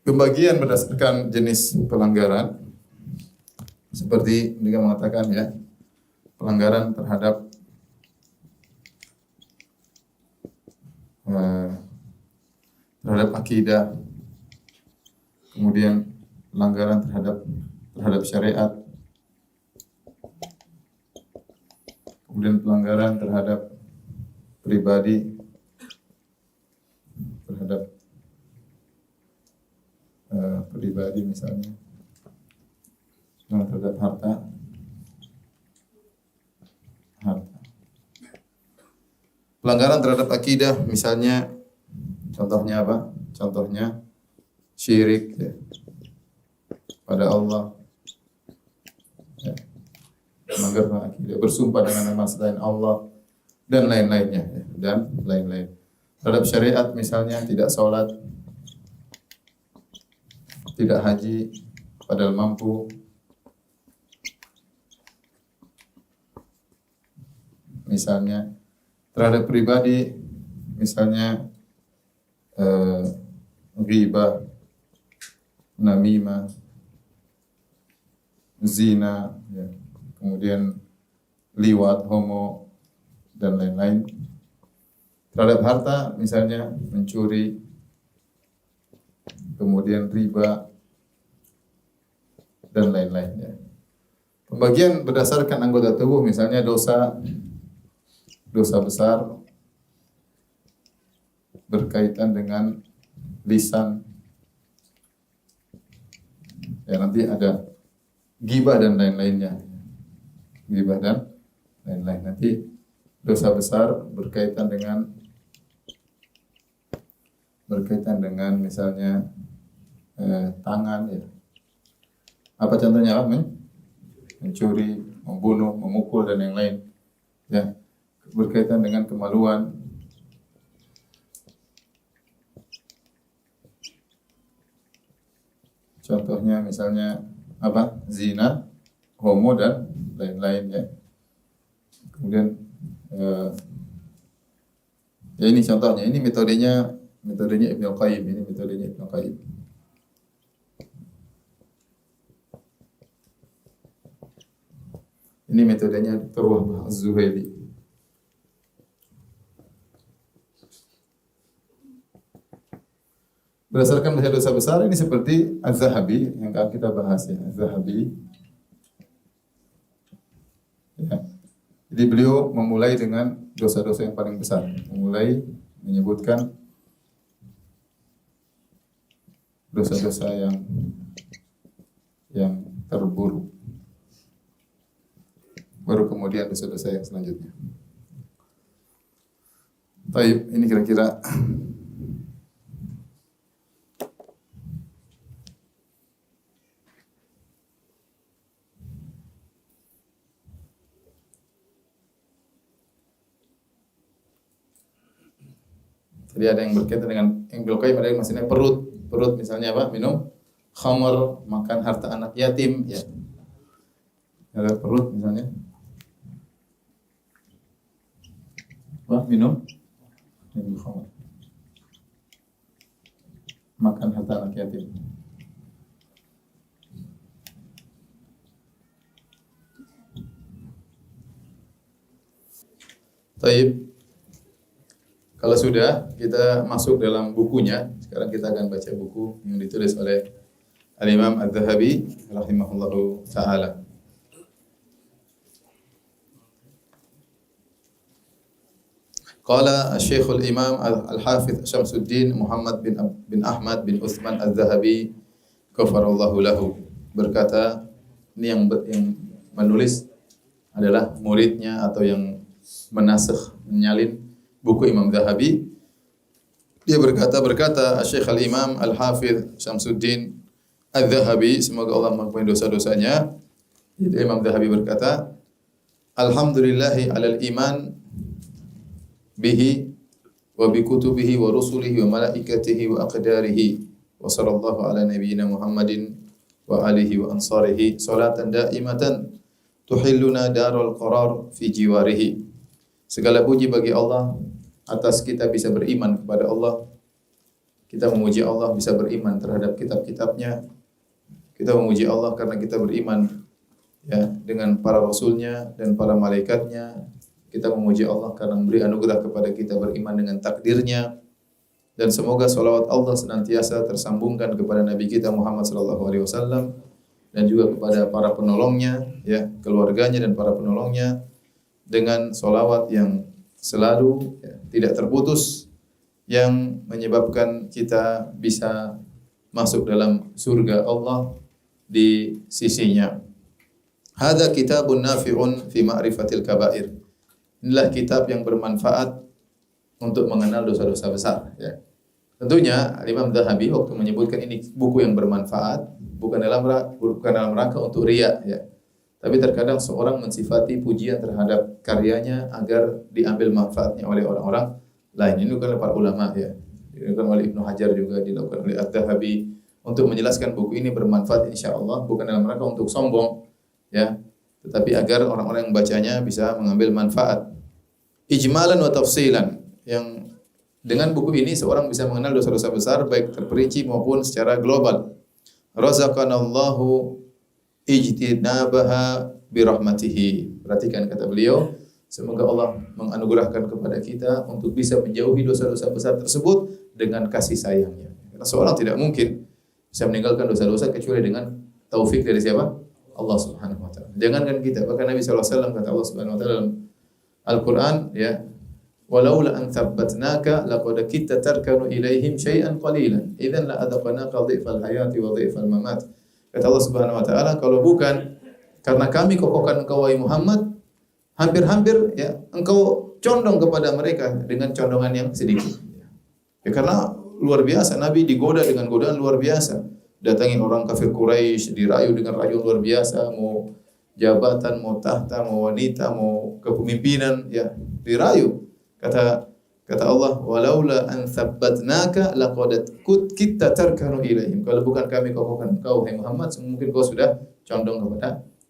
Pembagian berdasarkan jenis pelanggaran, seperti dia mengatakan ya, pelanggaran terhadap akidah, kemudian pelanggaran terhadap syariat, kemudian pelanggaran terhadap pribadi, misalnya terhadap harta. Pelanggaran terhadap akidah, misalnya contohnya apa? Contohnya syirik ya, pada Allah. Ya. Melanggar akidah, bersumpah dengan nama selain Allah dan lain-lainnya ya, dan lain-lain. Terhadap syariat misalnya tidak sholat, tidak haji padahal mampu. Misalnya terhadap pribadi, misalnya ghibah, namimah, zina, ya. Kemudian liwat, homo, dan lain-lain. Terhadap harta, misalnya mencuri, kemudian riba, dan lain-lain. Ya. Pembagian berdasarkan anggota tubuh, misalnya dosa besar berkaitan dengan lisan. Ya, nanti ada ghibah dan lain-lainnya. Ghibah dan lain-lain. Nanti dosa besar berkaitan dengan misalnya tangan ya. Apa contohnya? Mencuri, membunuh, memukul dan yang lain. Ya. Berkaitan dengan kemaluan. Contohnya misalnya apa? Zina, homo dan lain-lain ya. Kemudian ya ini contohnya, ini metodenya Ibnu Qayyim, ini metodenya Ibnu Qayyim. Ini metodenya Dr. Wahbah Az-Zuhaili. Berdasarkan dosa besar ini seperti Az-Zahabi yang akan kita bahas ya, Az-Zahabi. Ya. Jadi beliau memulai dengan dosa-dosa yang paling besar, memulai menyebutkan dosa-dosa yang terburuk. Baru kemudian dosa-dosa yang selanjutnya. Baik, ini kira-kira jadi ada yang berkaitan dengan yang Ibnu Qayyim, ada yang maksudnya perut misalnya apa? Minum khamr, makan harta anak yatim ya. Ada perut misalnya. Apa? Minum khamr. Makan harta anak yatim. Baik. Kalau sudah, kita masuk dalam bukunya. Sekarang kita akan baca buku yang ditulis oleh Al-Imam Az-Zahabi rahimahullahu ta'ala. Qala Syekhul Imam Al-Hafidh Syamsuddin Muhammad bin Ahmad bin Utsman Az-Zahabi ghafarallahu lahu. Berkata, ini yang menulis adalah muridnya atau yang menasakh, menyalin buku Imam Zahabi. Dia berkata Syekh Al-Imam Al-Hafidh Syamsuddin Az-Zahabi, semoga Allah mengampuni dosa-dosanya. Imam Zahabi berkata, alhamdulillahi alal iman bihi wa bi kutubihi wa rusulihi wa malaikatihi wa aqdarihi wa sallallahu ala nabiyyina Muhammadin wa alihi wa ansarihi salatan daimatan tuhilluna darul qarar fi jiwarihi. Segala puji bagi Allah atas kita bisa beriman kepada Allah. Kita memuji Allah bisa beriman terhadap kitab-kitabnya. Kita memuji Allah karena kita beriman ya dengan para rasulnya dan para malaikatnya. Kita memuji Allah karena memberi anugerah kepada kita beriman dengan takdirnya. Dan semoga salawat Allah senantiasa tersambungkan kepada Nabi kita Muhammad sallallahu alaihi wasallam dan juga kepada para penolongnya, ya, keluarganya dan para penolongnya dengan salawat yang selalu ya, tidak terputus yang menyebabkan kita bisa masuk dalam surga Allah di sisinya. Hadza kitabun nafi'un fi ma'rifatil kaba'ir. Inilah kitab yang bermanfaat untuk mengenal dosa-dosa besar. Ya. Tentunya Imam Dzahabi waktu menyebutkan ini buku yang bermanfaat bukan dalam rangka untuk riya. Ya. Tapi terkadang seorang mensifati pujian terhadap karyanya agar diambil manfaatnya oleh orang-orang lain. Ini bukan oleh para ulama. Ya. Dilakukan oleh Ibnu Hajar juga, dilakukan oleh Adz-Dzahabi untuk menjelaskan buku ini bermanfaat insyaallah bukan dalam rangka untuk sombong. Ya. Tetapi agar orang-orang yang membacanya bisa mengambil manfaat. Ijmalan wa tafsilan, yang dengan buku ini seorang bisa mengenal dosa-dosa besar baik terperinci maupun secara global. Razaqanallahu ijtinabaha birahmatihi. Perhatikan kata beliau, semoga Allah menganugerahkan kepada kita untuk bisa menjauhi dosa-dosa besar tersebut dengan kasih sayangnya. Karena seorang tidak mungkin bisa meninggalkan dosa-dosa kecuali dengan taufik dari siapa? Allah Subhanahu wa taala. Jangankan kita, bahkan Nabi sallallahu alaihi wasallam kata Allah Subhanahu wa taala dalam Al-Qur'an, ya, walaula an tsabbatnaka laqad kitta tarkanu ilaihim syai'an qalilan idzan la adaqnaka dhifal hayati wa dhifal mamat. Kata Allah Subhanahu wa taala, kalau bukan karena kami kokohkan engkau wahai Muhammad, hampir-hampir ya engkau condong kepada mereka dengan condongan yang sedikit. Ya, karena luar biasa Nabi digoda dengan godaan luar biasa. Datangi orang kafir Quraisy, dirayu dengan rayuan luar biasa, mau jabatan, mau tahta, mau wanita, mau kepemimpinan, ya, dirayu. Kata Allah, walaula an tsabbatnaka laqad kitta tarkanu ilaihim. Kalau bukan kami kokohkan engkau hai Muhammad, mungkin kau sudah condong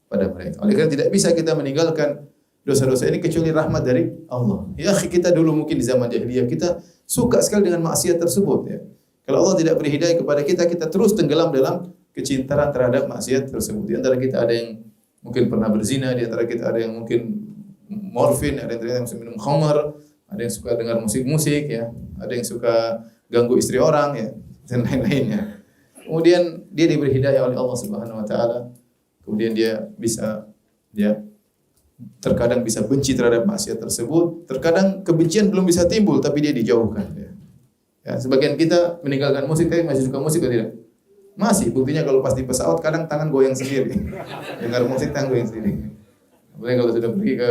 pada mereka. Oleh karena tidak bisa kita meninggalkan dosa-dosa ini kecuali rahmat dari Allah. Ya, kita dulu mungkin di zaman jahiliyah kita suka sekali dengan maksiat tersebut, ya. Kalau Allah tidak beri hidayah kepada kita, kita terus tenggelam dalam kecintaan terhadap maksiat tersebut. Di antara kita ada yang mungkin pernah berzina, di antara kita ada yang mungkin morfin, ada yang minum khamar, ada yang suka dengar musik-musik, ya, ada yang suka ganggu istri orang, ya, dan lain-lainnya. Kemudian dia diberi hidayah oleh Allah Subhanahu wa taala. Kemudian dia bisa terkadang bisa benci terhadap maksiat tersebut, terkadang kebencian belum bisa timbul tapi dia dijauhkan, ya. Ya, sebagian kita meninggalkan musik, tapi masih suka musik atau tidak? Masih. Buktinya kalau pas di pesawat kadang tangan goyang sendiri. Dengar musik tangan goyang sendiri. Apalagi kalau sudah pergi ke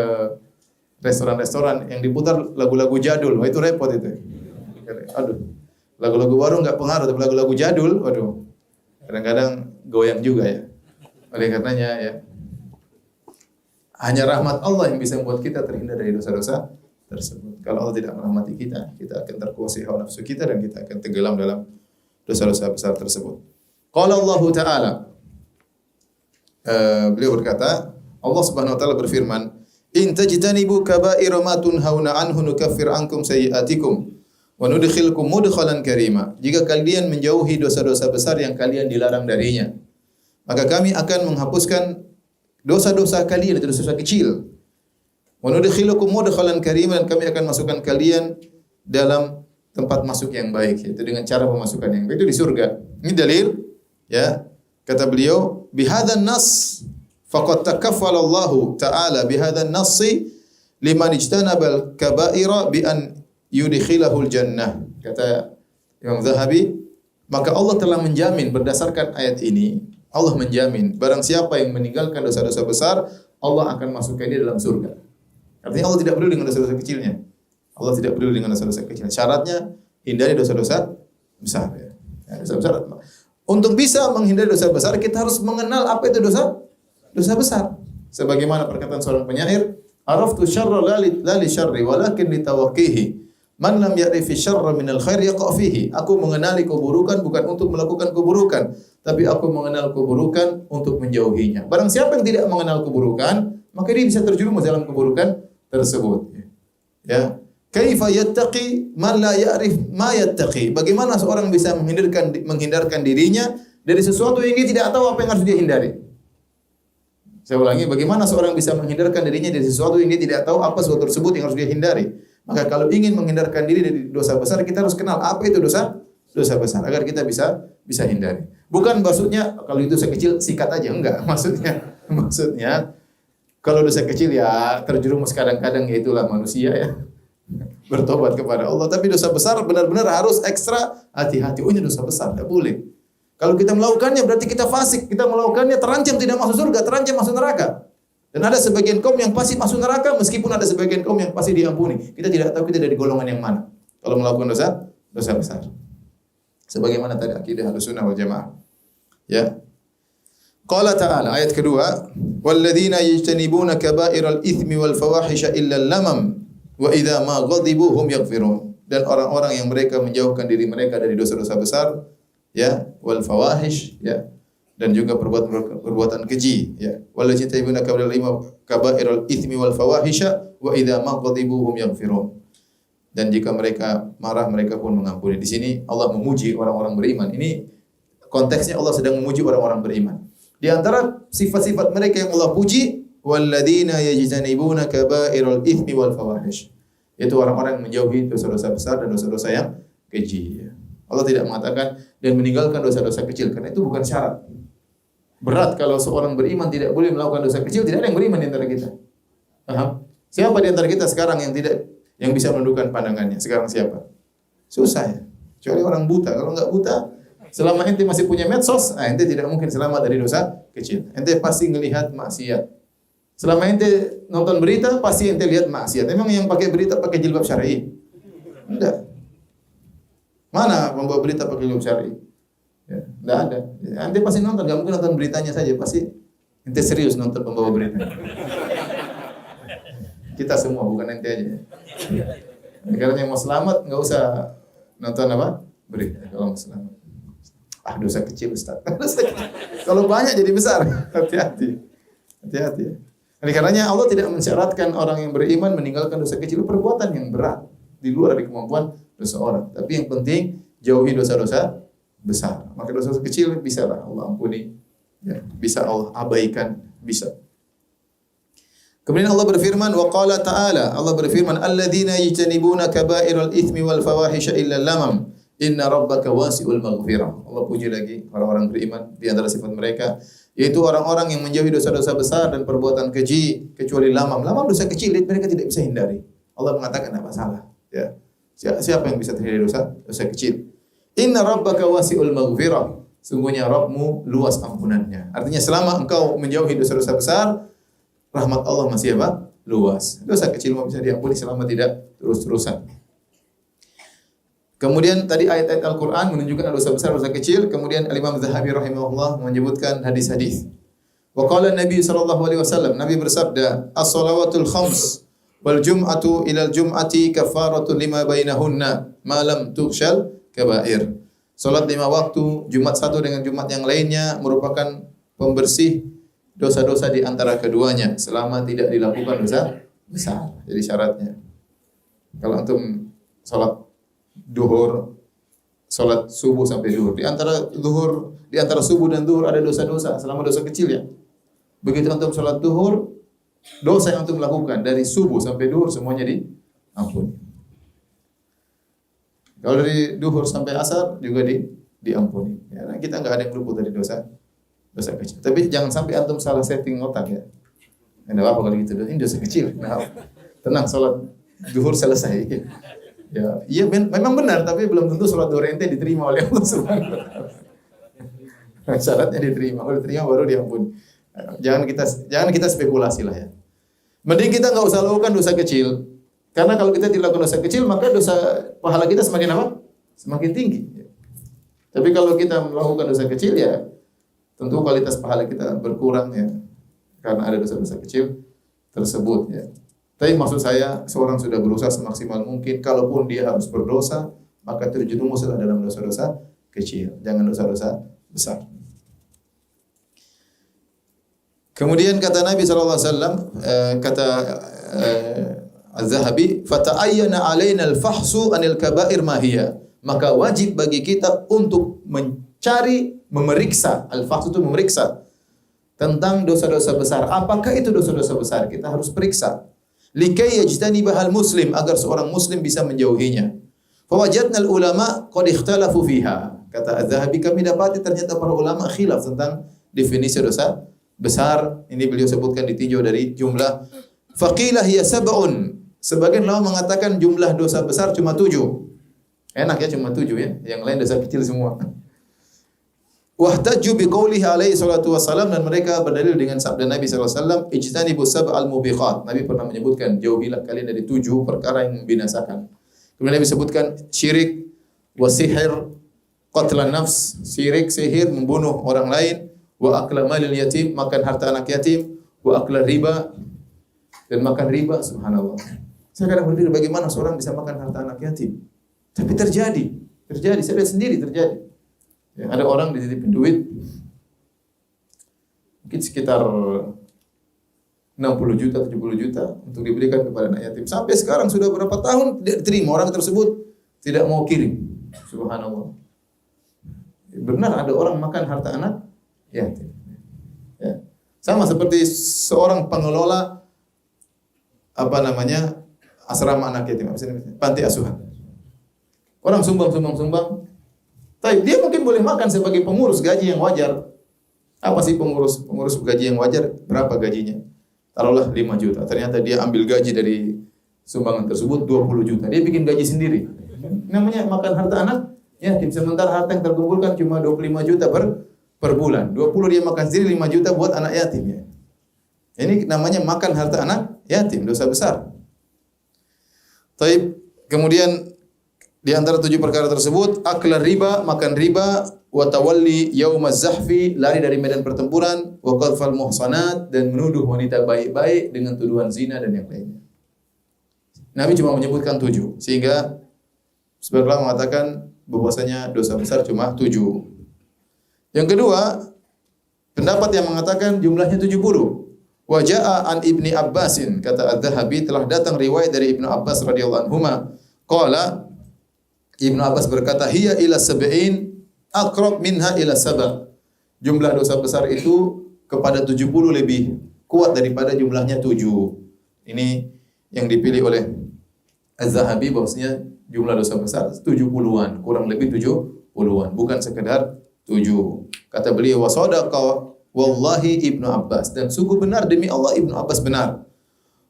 restoran-restoran yang diputar lagu-lagu jadul, wah itu repot itu. Aduh, lagu-lagu baru nggak pengaruh, tapi lagu-lagu jadul, waduh, kadang-kadang goyang juga, ya. Oleh karenanya, ya, hanya rahmat Allah yang bisa membuat kita terhindar dari dosa-dosa tersebut. Kalau Allah tidak merahmati kita, kita akan terkuasai hawa nafsu kita dan kita akan tenggelam dalam dosa-dosa besar tersebut. Qala Allah Ta'ala, beliau berkata, Allah Subhanahu wa taala berfirman, "In tajtanibu kaba'ira ma tunhauna anhu nukaffir ankum sayyi'atikum wa nudkhilkum mudkhalan karima." Jika kalian menjauhi dosa-dosa besar yang kalian dilarang darinya, maka kami akan menghapuskan dosa-dosa kalian, dosa-dosa kecil. Wa nudkhilukum mudkhalan karima, dan kami akan masukkan kalian dalam tempat masuk yang baik, yaitu dengan cara pemasukan yang baik, itu di surga. Ini dalil, ya. Kata beliau, bihadzan nas faqad takaffala Allah Ta'ala bihadzan nassi liman ijtanabal kaba'ira bi an yudkhilahul jannah. Kata Imam Dzahabi, maka Allah telah menjamin berdasarkan ayat ini, Allah menjamin barang siapa yang meninggalkan dosa-dosa besar, Allah akan masukkan dia dalam surga. Artinya Allah tidak peduli dengan dosa-dosa kecilnya. Allah tidak peduli dengan dosa-dosa kecilnya. Syaratnya hindari dosa-dosa besar, ya. Ya, dosa besar. Untuk bisa menghindari dosa besar, kita harus mengenal apa itu dosa besar. Sebagaimana perkataan seorang penyair, Araftu syarra la li syarri walakin li tawaqqihi. Man lam ya'rifi syarra minal khair yaqa' fihi. Aku mengenali keburukan bukan untuk melakukan keburukan, tapi aku mengenal keburukan untuk menjauhinya. Barang siapa yang tidak mengenal keburukan, maka dia bisa terjerumus dalam keburukan tersebut. Ya. Kaifa yattaqi man la ya'rif ma yattaqi? Bagaimana seorang bisa menghindarkan dirinya dari sesuatu yang dia tidak tahu apa yang harus dia hindari? Saya ulangi, bagaimana seorang bisa menghindarkan dirinya dari sesuatu yang dia tidak tahu apa sesuatu tersebut yang harus dia hindari? Maka kalau ingin menghindarkan diri dari dosa besar, kita harus kenal apa itu dosa besar agar kita bisa hindari. Bukan maksudnya kalau itu dosa kecil sikat aja, enggak. Maksudnya kalau dosa kecil ya terjerumus kadang-kadang, ya itulah manusia ya. Bertobat kepada Allah. Tapi dosa besar benar-benar harus ekstra hati-hati. Oh, ini dosa besar, tidak boleh. Kalau kita melakukannya berarti kita fasik. Kita melakukannya terancam tidak masuk surga, terancam masuk neraka. Dan ada sebagian kaum yang pasti masuk neraka, meskipun ada sebagian kaum yang pasti diampuni. Kita tidak tahu kita dari golongan yang mana kalau melakukan dosa besar. Sebagaimana tadi akidah Ahlussunnah wal Jamaah. Ya. Qala ta'ala, ayat kedua, walladzina yajtanibuna kaba'iral itsmi wal fawahisha illa al-lamam wa idza ma ghadibu hum yaghfirun. Dan orang-orang yang mereka menjauhkan diri mereka dari dosa-dosa besar, ya, wal fawahish, ya, dan juga perbuatan keji, ya. Walladzina yajtanibuna kaba'iral itsmi wal fawahisha wa idza ma ghadibu hum yaghfirun. Dan jika mereka marah, mereka pun mengampuni. Di sini Allah memuji orang-orang beriman. Ini konteksnya Allah sedang memuji orang-orang beriman. Di antara sifat-sifat mereka yang Allah puji, walladzina yajtanibuna kaba'iral itsmi wal fawahish. Itu orang-orang yang menjauhi dosa-dosa besar dan dosa-dosa yang keji. Allah tidak mengatakan dan meninggalkan dosa-dosa kecil, karena itu bukan syarat. Berat kalau seorang beriman tidak boleh melakukan dosa kecil, tidak ada yang beriman di antara kita. Paham? Siapa di antara kita sekarang yang bisa menundukkan pandangannya? Sekarang siapa? Susah ya. Kecuali orang buta. Kalau enggak buta, selama ente masih punya medsos, ente tidak mungkin selamat dari dosa kecil. Ente pasti melihat maksiat. Selama ente nonton berita, pasti ente lihat maksiat. Emang yang pakai berita pakai jilbab syar'i? Enggak. Mana pembawa berita pakai jilbab syar'i? Ya, enggak ada. Ya, ente pasti nonton, enggak mungkin nonton beritanya saja, pasti ente serius nonton pembawa berita. Kita semua, bukan ente aja. Karena yang mau selamat enggak usah nonton apa? Berita. Kalau mau selamat. Dosa kecil Ustaz. Kalau banyak jadi besar. Hati-hati. Hati-hati. Oleh karenanya Allah tidak mensyaratkan orang yang beriman meninggalkan dosa kecil, perbuatan yang berat di luar dari kemampuan dosa orang. Tapi yang penting jauhi dosa-dosa besar. Maka dosa-dosa kecil bisa lah Allah ampuni. Ya, bisa Allah abaikan, bisa. Kemudian Allah berfirman, wa qala ta'ala, Allah berfirman, alladzina yajtanibuna kaba'iral itsmi wal fawahisha illa lamam. Inna rabbaka wasi'ul maghfirah. Allah puji lagi orang-orang beriman, di antara sifat mereka yaitu orang-orang yang menjauhi dosa-dosa besar dan perbuatan keji kecuali lamam. Lamam dosa kecil mereka tidak bisa hindari. Allah mengatakan apa salah, ya. Siapa yang bisa terhindari dosa kecil? Inna rabbaka wasi'ul maghfirah. Sungguhnya Rabbmu luas ampunannya. Artinya selama engkau menjauhi dosa-dosa besar, rahmat Allah masih apa? Luas. Dosa kecil bisa diampuni selama tidak terus-terusan. Kemudian tadi ayat-ayat Al-Quran menunjukkan dosa besar, dosa kecil. Kemudian Al-Imam Zahabi rahimahullah menyebutkan hadis-hadis. Wa qala Nabi sallallahu alaihi wasallam, Nabi bersabda, as-salawatul khams wal jum'atu ilal jum'ati kafaratun lima bainahunna ma lam tughshal kaba'ir. Salat 5 waktu, Jumat satu dengan Jumat yang lainnya merupakan pembersih dosa-dosa di antara keduanya selama tidak dilakukan dosa besar. Jadi syaratnya. Kalau antum salat duhur, salat subuh sampai duhur. Di antara subuh dan duhur ada dosa-dosa, selama dosa kecil ya. Begitu antum salat duhur, dosa yang antum lakukan dari subuh sampai duhur semuanya diampuni. Kalau dari duhur sampai asar juga diampuni. Ya, kita enggak ada yang luput dari dosa kecil. Tapi jangan sampai antum salah setting otak ya. Enggak apa-apa kalau gitu. Ini dosa kecil. Nah, tenang, salat duhur selesai. Ya, iya memang benar, tapi belum tentu salat duhur ente diterima oleh Allah Subhanahu wa taala. Syaratnya diterima, kalau diterima baru diampuni. Jangan kita spekulasi lah ya. Mending kita enggak usah lakukan dosa kecil. Karena kalau kita tidak lakukan dosa kecil, maka dosa pahala kita semakin apa? Semakin tinggi. Tapi kalau kita melakukan dosa kecil ya tentu kualitas pahala kita berkurang ya. Karena ada dosa-dosa kecil tersebut ya. Tapi maksud saya, seorang sudah berusaha semaksimal mungkin, kalaupun dia harus berdosa, maka terjerumuslah dalam dosa-dosa kecil, jangan dosa-dosa besar. Kemudian kata Nabi sallallahu alaihi wasallam, kata Az-Zahabi, "Fata'ayyana 'alaina al-fahsu 'anil kaba'ir ma hiya." Maka wajib bagi kita untuk mencari, memeriksa. Al-fahsu itu memeriksa tentang dosa-dosa besar. Apakah itu dosa-dosa besar? Kita harus periksa. Likai yajtanibahal muslim, agar seorang muslim bisa menjauhinya. Fawajadna al-ulama qad ikhtalafu fiha. Kata Az-Zahabi, kami dapati ternyata para ulama khilaf tentang definisi dosa besar. Ini beliau sebutkan ditinjau dari jumlah. Faqila hiya sab'un. Sebagian ulama mengatakan jumlah dosa besar cuma 7. Enak ya, cuma 7 ya. Yang lain dosa kecil semua. Wahtajju biqaulihi alaihi salatu wassalam, dan mereka berdalil dengan sabda Nabi sallallahu alaihi wasallam, ijtanibu sab'al mubiqat. Nabi pernah menyebutkan, jauhilah kalian dari 7 perkara yang membinasakan. Kemudian Nabi sebutkan syirik, wasihir, qatlan nafs, syirik, sihir, membunuh orang lain, wa akla malil yatim, makan harta anak yatim, wa akla riba, dan makan riba. Subhanallah. Saya kadang berpikir bagaimana seorang bisa makan harta anak yatim. Tapi terjadi, saya lihat sendiri terjadi. Ya, ada orang dititipin duit mungkin sekitar 60 juta, 70 juta untuk diberikan kepada anak yatim. Sampai sekarang sudah berapa tahun tidak diterima, orang tersebut tidak mau kirim. Subhanallah. Benar ada orang makan harta anak yatim. Ya. Sama seperti seorang pengelola asrama anak yatim, panti asuhan. Orang sumbang. Tapi dia mungkin boleh makan sebagai pengurus, gaji yang wajar. Apa sih pengurus gaji yang wajar? Berapa gajinya? Taruhlah 5 juta. Ternyata dia ambil gaji dari sumbangan tersebut 20 juta. Dia bikin gaji sendiri. Namanya makan harta anak yatim. Sementara harta yang terkumpulkan cuma 25 juta per bulan. 20 dia makan sendiri, 5 juta buat anak yatim ya. Ini namanya makan harta anak yatim, dosa besar. Tapi kemudian di antara 7 perkara tersebut, akla riba, makan riba, wa tawalli yaumaz zahfi, lari dari medan pertempuran, wa qadfal muhsanat, dan menuduh wanita baik-baik dengan tuduhan zina dan yang lainnya. Nabi cuma menyebutkan 7, sehingga sebagian ulama mengatakan bahwasanya dosa besar cuma 7. Yang kedua, pendapat yang mengatakan jumlahnya 70. Wa jaa'a an Ibni Abbasin, kata Az-Zahabi, telah datang riwayat dari Ibnu Abbas radhiyallahu anhuma, qala, Ibnu Abbas berkata, hiya ila sab'in aqrab minha ila sab'. Jumlah dosa besar itu kepada 70 lebih kuat daripada jumlahnya 7. Ini yang dipilih oleh Az-Zahabi, bahwasanya jumlah dosa besar 70-an, kurang lebih 70-an, bukan sekedar 7. Kata beliau, wa sadaqa wallahi Ibnu Abbas, dan sungguh benar demi Allah Ibnu Abbas benar.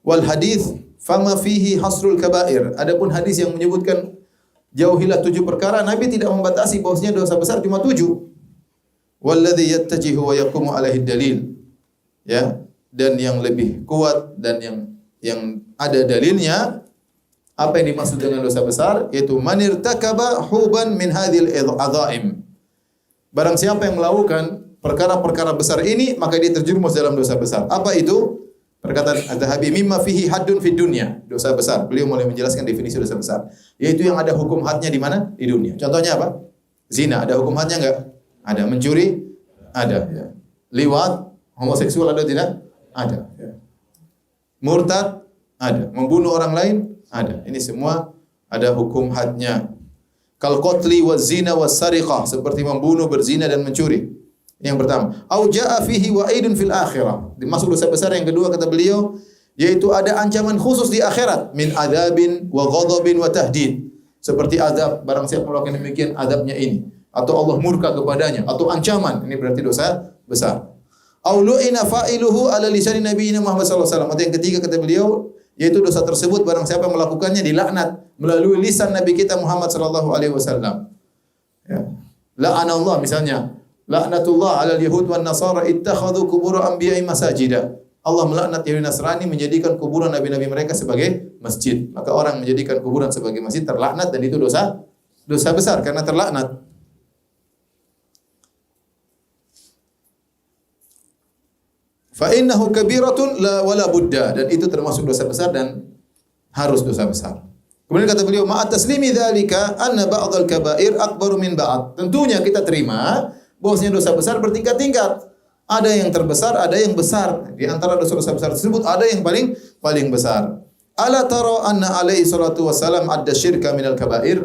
Wal hadis fama fihi hasrul kabair. Adapun hadis yang menyebutkan jauhilah 7 perkara, Nabi tidak membatasi bahwasanya dosa besar cuma 7. Walladzi yattajihu wa yaqumu alaihi dalil. Ya, dan yang lebih kuat dan yang ada dalilnya, apa yang dimaksud dengan dosa besar, yaitu manirtakaba huban min hadhil adzaim. Barang siapa yang melakukan perkara-perkara besar ini, maka dia terjerumus dalam dosa besar. Apa itu? Perkataan Az-Zahabi, mimma fihi haddun fid dunya, dosa besar. Beliau mulai menjelaskan definisi dosa besar, yaitu yang ada hukum hadnya di mana? Di dunia. Contohnya apa? Zina, ada hukum hadnya enggak? Ada. Mencuri? Ada. Ya. Liwat, homoseksual ada tidak? Ada. Ya. Murtad? Ada. Membunuh orang lain? Ada. Ini semua ada hukum hadnya. Kal qatli waz zina was sariqah, seperti membunuh, berzina dan mencuri. Yang pertama, au jaa fihi wa'idun fil akhirah. Dimasuk dosa besar yang kedua kata beliau, yaitu ada ancaman khusus di akhirat, min adzabin wa ghadabin wa tahdid. Seperti azab, barang siapa melakukan demikian azabnya ini, atau Allah murka kepadanya, atau ancaman. Ini berarti dosa besar. Au lu'ina fa'iluhu ala lisan nabiyina Muhammad sallallahu alaihi wasallam. Atau yang ketiga kata beliau, yaitu dosa tersebut barang siapa melakukannya dilaknat melalui lisan Nabi kita Muhammad sallallahu alaihi wasallam. Ya. La'anallah misalnya, laknatullah 'alal yahud wan nasara ittakhadhu qubur anbiya'i masajida. Allah melaknat Yahudi Nasrani menjadikan kuburan nabi-nabi mereka sebagai masjid. Maka orang menjadikan kuburan sebagai masjid terlaknat, dan itu dosa besar karena terlaknat. Fa innahu kabiratun la wala budda, dan itu termasuk dosa besar dan harus dosa besar. Kemudian kata beliau, ma'at taslimi dzalika anna ba'dal kaba'ir akbaru min ba'd. Tentunya kita terima bahwasanya dosa besar bertingkat-tingkat. Ada yang terbesar, ada yang besar. Di antara dosa-dosa besar tersebut ada yang paling besar. Ala tara anna alaihi salatu wassalam adda syirka minal kaba'ir?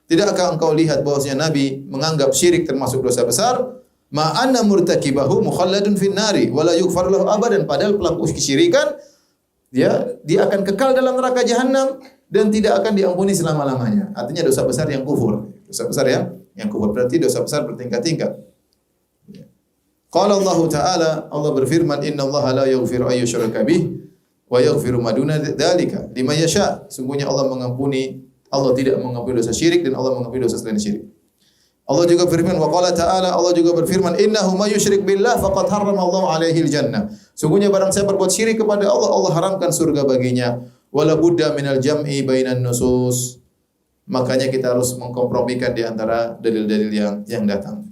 Tidakkah engkau lihat bahwasanya Nabi menganggap syirik termasuk dosa besar? Ma anna murtakibahu mukhalladun fin nari wa la yughfar lahu abadan. Padahal pelaku kesyirikan dia akan kekal dalam neraka jahanam dan tidak akan diampuni selama-lamanya. Artinya dosa besar yang kufur. Dosa besar yang kufur. Berarti dosa besar bertingkat-tingkat. Qala Allah Ta'ala, Allah berfirman, "Inna Allah la yaghfiru an yushraka bih wa yaghfiru ma duna dzalika liman yasha." Sungguhnya Allah tidak mengampuni dosa syirik dan Allah mengampuni dosa selain syirik. Allah juga berfirman, wa qala ta'ala, Allah juga berfirman, innahu may yusyrik billah faqad harrama Allah alaihi al-jannah. Sungguhnya barang siapa berbuat syirik kepada Allah, Allah haramkan surga baginya. Wala budda minal jam'i bainan nusus. Makanya kita harus mengkompromikan di antara dalil-dalil yang datang.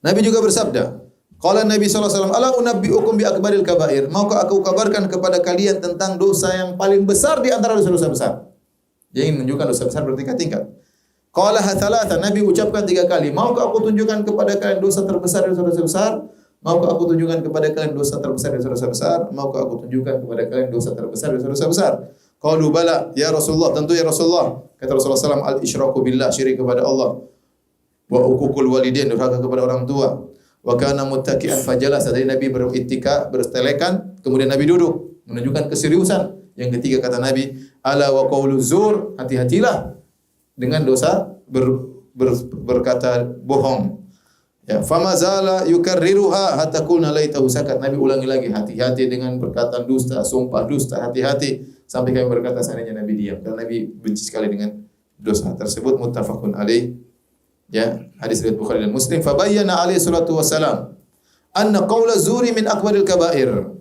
Nabi juga bersabda, qala Nabi sallallahu alaihi wasallam, ala unabbiukum bi akbaril kabair. Maukah aku kabarkan kepada kalian tentang dosa yang paling besar di antara dosa-dosa besar? Dia ingin menunjukkan dosa besar bertingkat-tingkat. Qala hatsalata, Nabi ucapkan 3 kali. Maukah aku tunjukkan kepada kalian dosa terbesar dan dosa besar? Maukah aku tunjukkan kepada kalian dosa terbesar dan dosa besar? Maukah aku tunjukkan kepada kalian dosa terbesar dan dosa besar? Qalu bala ya Rasulullah, tentu ya Rasulullah. Kata Rasulullah sallallahu alaihi wasallam, al-isyraku billah, syirik kepada Allah. Wa uququl walidain, durhaka kepada orang tua. Wa kana muttaqian fajalasa, dari Nabi berittika, bertelekan, kemudian Nabi duduk, menunjukkan keseriusan. Yang ketiga kata Nabi, ala wa qaulu zur, hati-hatilah dengan dosa berkata bohong. Ya, famazala yukarriruha hatta qulna laitahu sakat. Nabi ulangi lagi, hati-hati dengan perkataan dusta, sumpah dusta, hati-hati, sampai kami berkata seandainya Nabi diam. Karena Nabi benci sekali dengan dosa tersebut. Muttafaqun alaih. Ya, hadis riwayat Bukhari dan Muslim. Fa bayyana alaihi salatu wassalam anna qaula zuri min akbaril kaba'ir.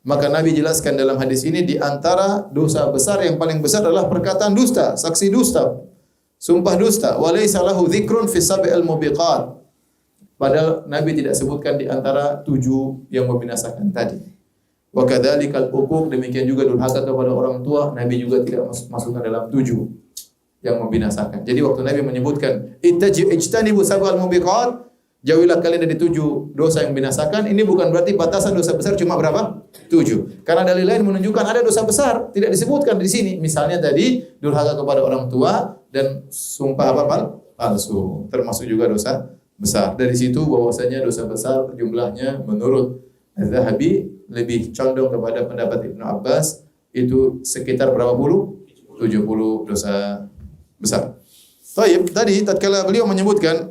Maka Nabi jelaskan dalam hadis ini di antara dosa besar yang paling besar adalah perkataan dusta, saksi dusta, sumpah dusta. Wa laysa lahu dzikrun fi sab'il mubiqat. Padahal Nabi tidak sebutkan di antara 7 yang membinasakan tadi. Wa kadzalikal uquq, demikian juga durhaka kepada orang tua, Nabi juga tidak masukkan dalam 7 yang membinasakan. Jadi waktu Nabi menyebutkan ijtanibu sab'al mubiqat, jauhilah kalian dari 7 dosa yang membinasakan, ini bukan berarti batasan dosa besar cuma berapa? 7. Karena dalil lain menunjukkan ada dosa besar tidak disebutkan di sini. Misalnya tadi durhaka kepada orang tua dan sumpah palsu, termasuk juga dosa besar. Dari situ bahwasanya dosa besar jumlahnya menurut Az-Zahabi lebih condong kepada pendapat Ibnu Abbas, itu sekitar berapa puluh? 70 dosa besar. Baik, tadi tatkala beliau menyebutkan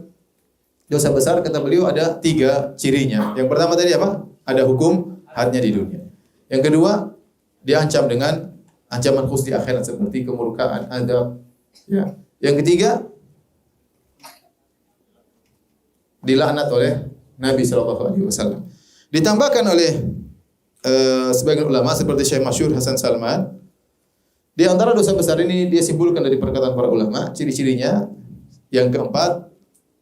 dosa besar, kata beliau ada 3 cirinya. Yang pertama tadi apa? Ada hukum hadnya di dunia. Yang kedua, diancam dengan ancaman khusus di akhirat seperti kemurkaan, azab. Ya. Yang ketiga, dilaknat oleh Nabi sallallahu alaihi wasallam. Ditambahkan oleh sebagian ulama seperti Syekh Masyhur Hasan Salman, di antara dosa besar ini dia simpulkan dari perkataan para ulama, ciri-cirinya yang keempat,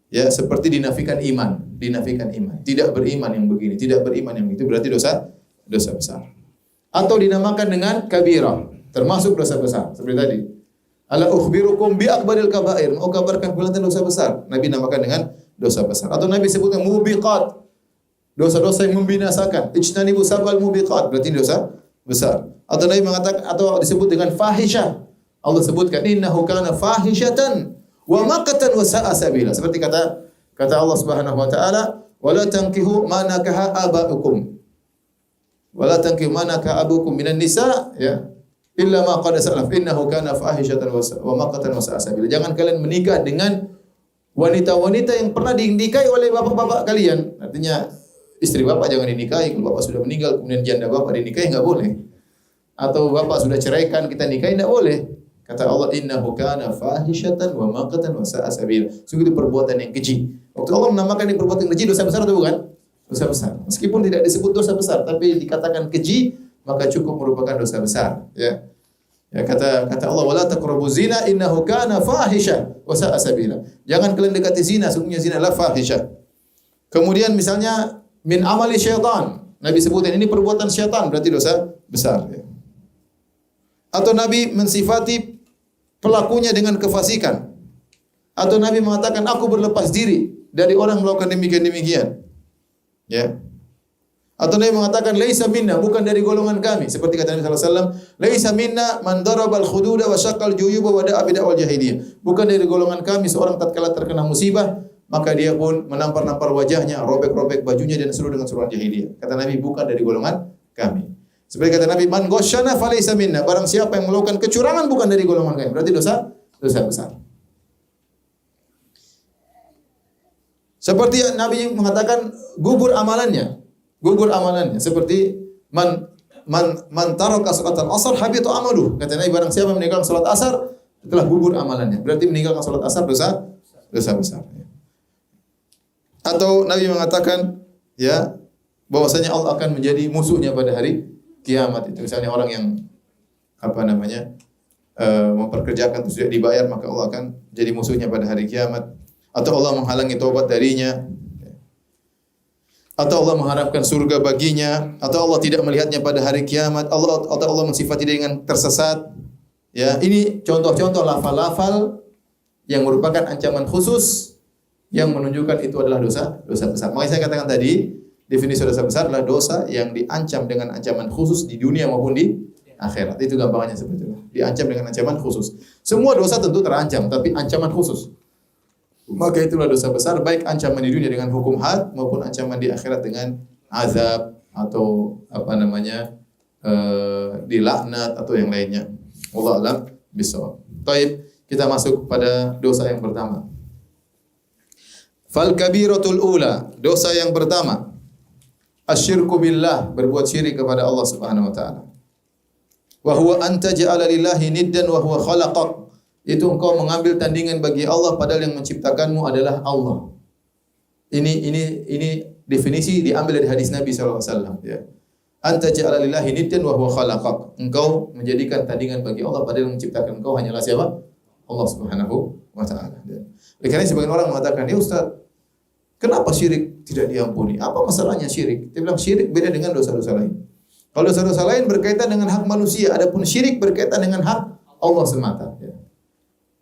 ya, seperti dinafikan iman. Tidak beriman yang begini, tidak beriman yang begitu, berarti dosa besar. Atau dinamakan dengan kabirah, termasuk dosa besar. Seperti tadi. Ala ukhbirukum bi akbaril kabair. Mau kabarkan kalian tentang dosa besar. Nabi namakan dengan dosa besar. Atau Nabi sebutkan mubiqat, dosa-dosa yang membinasakan. Ijtanibu sab'al mubiqat, berarti dosa besar. Atau Nabi mengatakan, atau disebut dengan fahisyah. Allah sebutkan innahu kana fahishatan wa maqatan wa sa'a sabila. Seperti kata Allah Subhanahu wa taala, wala tankihu ma nakaha abaukum. Wala tankihu ma nakaha abukum minan nisa, ya, illa ma qad salaf innahu kana fahishatan wa maqatan wa sa'a sabila. Jangan kalian menikah dengan wanita-wanita yang pernah dinikahi oleh bapak-bapak kalian. Artinya istri bapak jangan dinikahi. Kalau bapak sudah meninggal kemudian janda bapak dinikahi, enggak boleh. Atau bapak sudah ceraikan kita nikahi, enggak boleh. Kata Allah, innahu kana fahishatan wa maqatan wa sa'a sabila. Sungguh itu perbuatan yang keji. Waktu Allah menamakan ini perbuatan keji, dosa besar atau bukan? Dosa besar. Meskipun tidak disebut dosa besar, tapi dikatakan keji, maka cukup merupakan dosa besar. Ya. Ya, kata Allah, wala taqrabu zina innahu kana fahisha wa sa'a sabila. Jangan kalian dekati zina, sungguhnya zina adalah fahisha. Kemudian misalnya min amali syaitan. Nabi sebutin ini perbuatan syaitan, berarti dosa besar. Ya. Atau Nabi mensifati pelakunya dengan kefasikan. Atau Nabi mengatakan aku berlepas diri dari orang melakukan demikian. Ya. Atau Nabi mengatakan laisa minna, bukan dari golongan kami. Seperti kata Nabi sallallahu alaihi wasallam, laisa minna man darabal khududa wa syaqqal juyuba wa da'a bid'awal jahiliyah. Bukan dari golongan kami seorang tatkala terkena musibah, maka dia pun menampar-nampar wajahnya, robek-robek bajunya dan seru dengan seruan jahiliyah. Kata Nabi bukan dari golongan kami. Seperti kata Nabi, man ghasyana falaysa minna. Barang siapa yang melakukan kecurangan bukan dari golongan kami. Berarti dosa besar. Seperti Nabi mengatakan gugur amalannya. Seperti man taraka salatal asar habitu amaluh. Kata Nabi barang siapa meninggalkan salat asar telah gugur amalannya. Berarti meninggalkan salat asar dosa besar. Atau Nabi mengatakan ya bahwasanya Allah akan menjadi musuhnya pada hari kiamat. Itu misalnya orang yang memperkerjakan terus tidak dibayar, maka Allah akan jadi musuhnya pada hari kiamat. Atau Allah menghalangi taubat darinya. Atau Allah mengharapkan surga baginya, atau Allah tidak melihatnya pada hari kiamat, atau Allah mensifati dia dengan tersesat. Ya, ini contoh-contoh lafal-lafal yang merupakan ancaman khusus yang menunjukkan itu adalah dosa besar. Makanya saya katakan tadi, definisi dosa besar adalah dosa yang diancam dengan ancaman khusus di dunia maupun di akhirat. Itu gampangannya seperti itu. Diancam dengan ancaman khusus. Semua dosa tentu terancam, tapi ancaman khusus. Maka itulah dosa besar, baik ancaman di dunia dengan hukum had maupun ancaman di akhirat dengan azab atau dilaknat atau yang lainnya. Wallahu a'lam bishawab. Baik, kita masuk pada dosa yang pertama. Fal kabiratul ula, dosa yang pertama. Asyirku billah, berbuat syirik kepada Allah Subhanahu wa taala. Wa huwa anta ja'ala lillahi niddan wa huwa khalaqak. Itu engkau mengambil tandingan bagi Allah padahal yang menciptakanmu adalah Allah. Ini definisi diambil dari hadis Nabi sallallahu alaihi wasallam ya. Anta ja'ala lillahi niddan wa huwa khalaqak. Engkau menjadikan tandingan bagi Allah padahal yang menciptakan engkau hanyalah siapa? Allah Subhanahu wa taala. Oleh karena sebagian orang mengatakan, "Ya Ustaz, kenapa syirik tidak diampuni? Apa masalahnya syirik?" Dia bilang syirik beda dengan dosa-dosa lain. Kalau dosa-dosa lain berkaitan dengan hak manusia, adapun syirik berkaitan dengan hak Allah semata ya.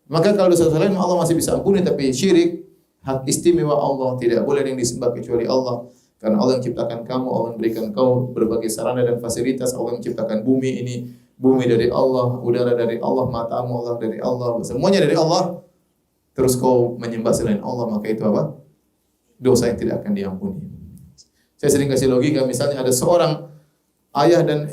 Maka kalau dosa-dosa lain Allah masih bisa ampuni, tapi syirik hak istimewa Allah, tidak boleh yang disembah kecuali Allah. Karena Allah yang ciptakan kamu, Allah yang memberikan kau berbagai sarana dan fasilitas, Allah yang ciptakan bumi ini, bumi dari Allah, udara dari Allah, matamu Allah dari Allah, semuanya dari Allah. Terus kau menyembah selain Allah, maka itu apa? Dosa yang tidak akan diampuni. Saya sering kasih logika, misalnya ada seorang ayah dan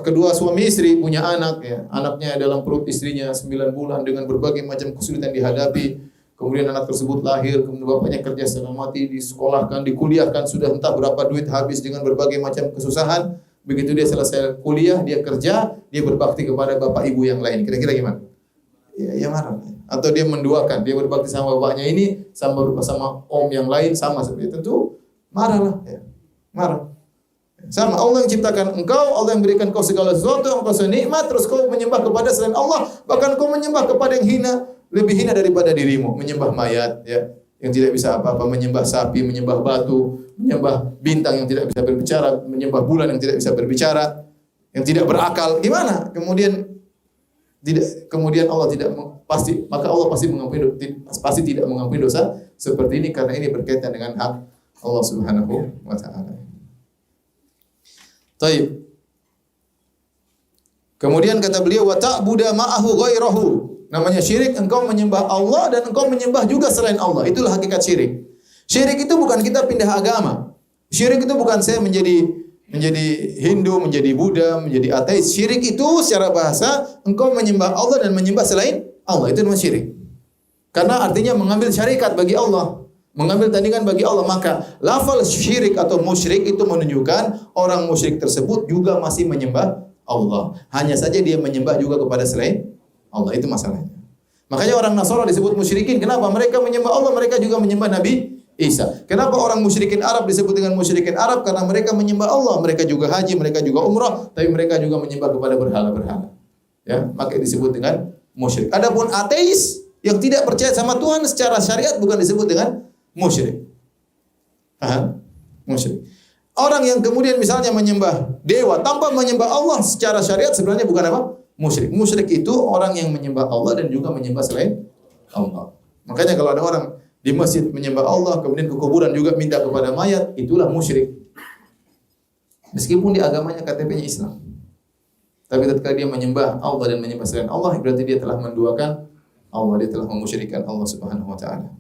kedua suami istri punya anak ya. Anaknya dalam perut istrinya 9 bulan dengan berbagai macam kesulitan dihadapi. Kemudian anak tersebut lahir, kemudian bapaknya kerja setengah mati, disekolahkan, dikuliahkan, sudah entah berapa duit habis dengan berbagai macam kesusahan. Begitu dia selesai kuliah, dia kerja, dia berbakti kepada bapak ibu yang lain. Kira-kira gimana? Ya marah. Atau dia menduakan, dia berbakti sama bapaknya ini, sama om yang lain, sama seperti itu. Tentu marahlah. Ya. Marah. Sama Allah yang ciptakan engkau, Allah yang berikan kau segala sesuatu, engkau senikmat, terus kau menyembah kepada selain Allah, bahkan kau menyembah kepada yang hina, lebih hina daripada dirimu, menyembah mayat ya, yang tidak bisa apa-apa, menyembah sapi, menyembah batu, menyembah bintang yang tidak bisa berbicara, menyembah bulan yang tidak bisa berbicara, yang tidak berakal. Gimana? Kemudian Allah maka Allah pasti tidak mengampuni dosa seperti ini karena ini berkaitan dengan hak Allah Subhanahu wa taala. Taib. Kemudian kata beliau wa ta'budu ma'ahu ghairahu. Namanya syirik, engkau menyembah Allah dan engkau menyembah juga selain Allah. Itulah hakikat syirik. Syirik itu bukan kita pindah agama. Syirik itu bukan saya menjadi Hindu, menjadi Buddha, menjadi ateis. Syirik itu secara bahasa engkau menyembah Allah dan menyembah selain Allah. Itu namanya syirik. Karena artinya mengambil syarikat bagi Allah. Mengambil tandingan bagi Allah, maka lafal syirik atau musyrik itu menunjukkan orang musyrik tersebut juga masih menyembah Allah. Hanya saja dia menyembah juga kepada selain Allah, itu masalahnya. Makanya orang Nasrani disebut musyrikin. Kenapa? Mereka menyembah Allah, mereka juga menyembah Nabi Isa. Kenapa orang musyrikin Arab disebut dengan musyrikin Arab? Karena mereka menyembah Allah, mereka juga haji, mereka juga umrah, tapi mereka juga menyembah kepada berhala-berhala. Ya, maka disebut dengan musyrik. Adapun ateis yang tidak percaya sama Tuhan secara syariat bukan disebut dengan musyrik. Paham? Musyrik. Orang yang kemudian misalnya menyembah dewa tanpa menyembah Allah secara syariat sebenarnya bukan apa? Musyrik. Musyrik itu orang yang menyembah Allah dan juga menyembah selain Allah. Makanya kalau ada orang di masjid menyembah Allah, kemudian ke kuburan juga minta kepada mayat, itulah musyrik. Meskipun di agamanya KTP-nya Islam. Tapi ketika dia menyembah Allah dan menyembah selain Allah, berarti dia telah menduakan Allah, dia telah memusyrikan Allah Subhanahu wa taala.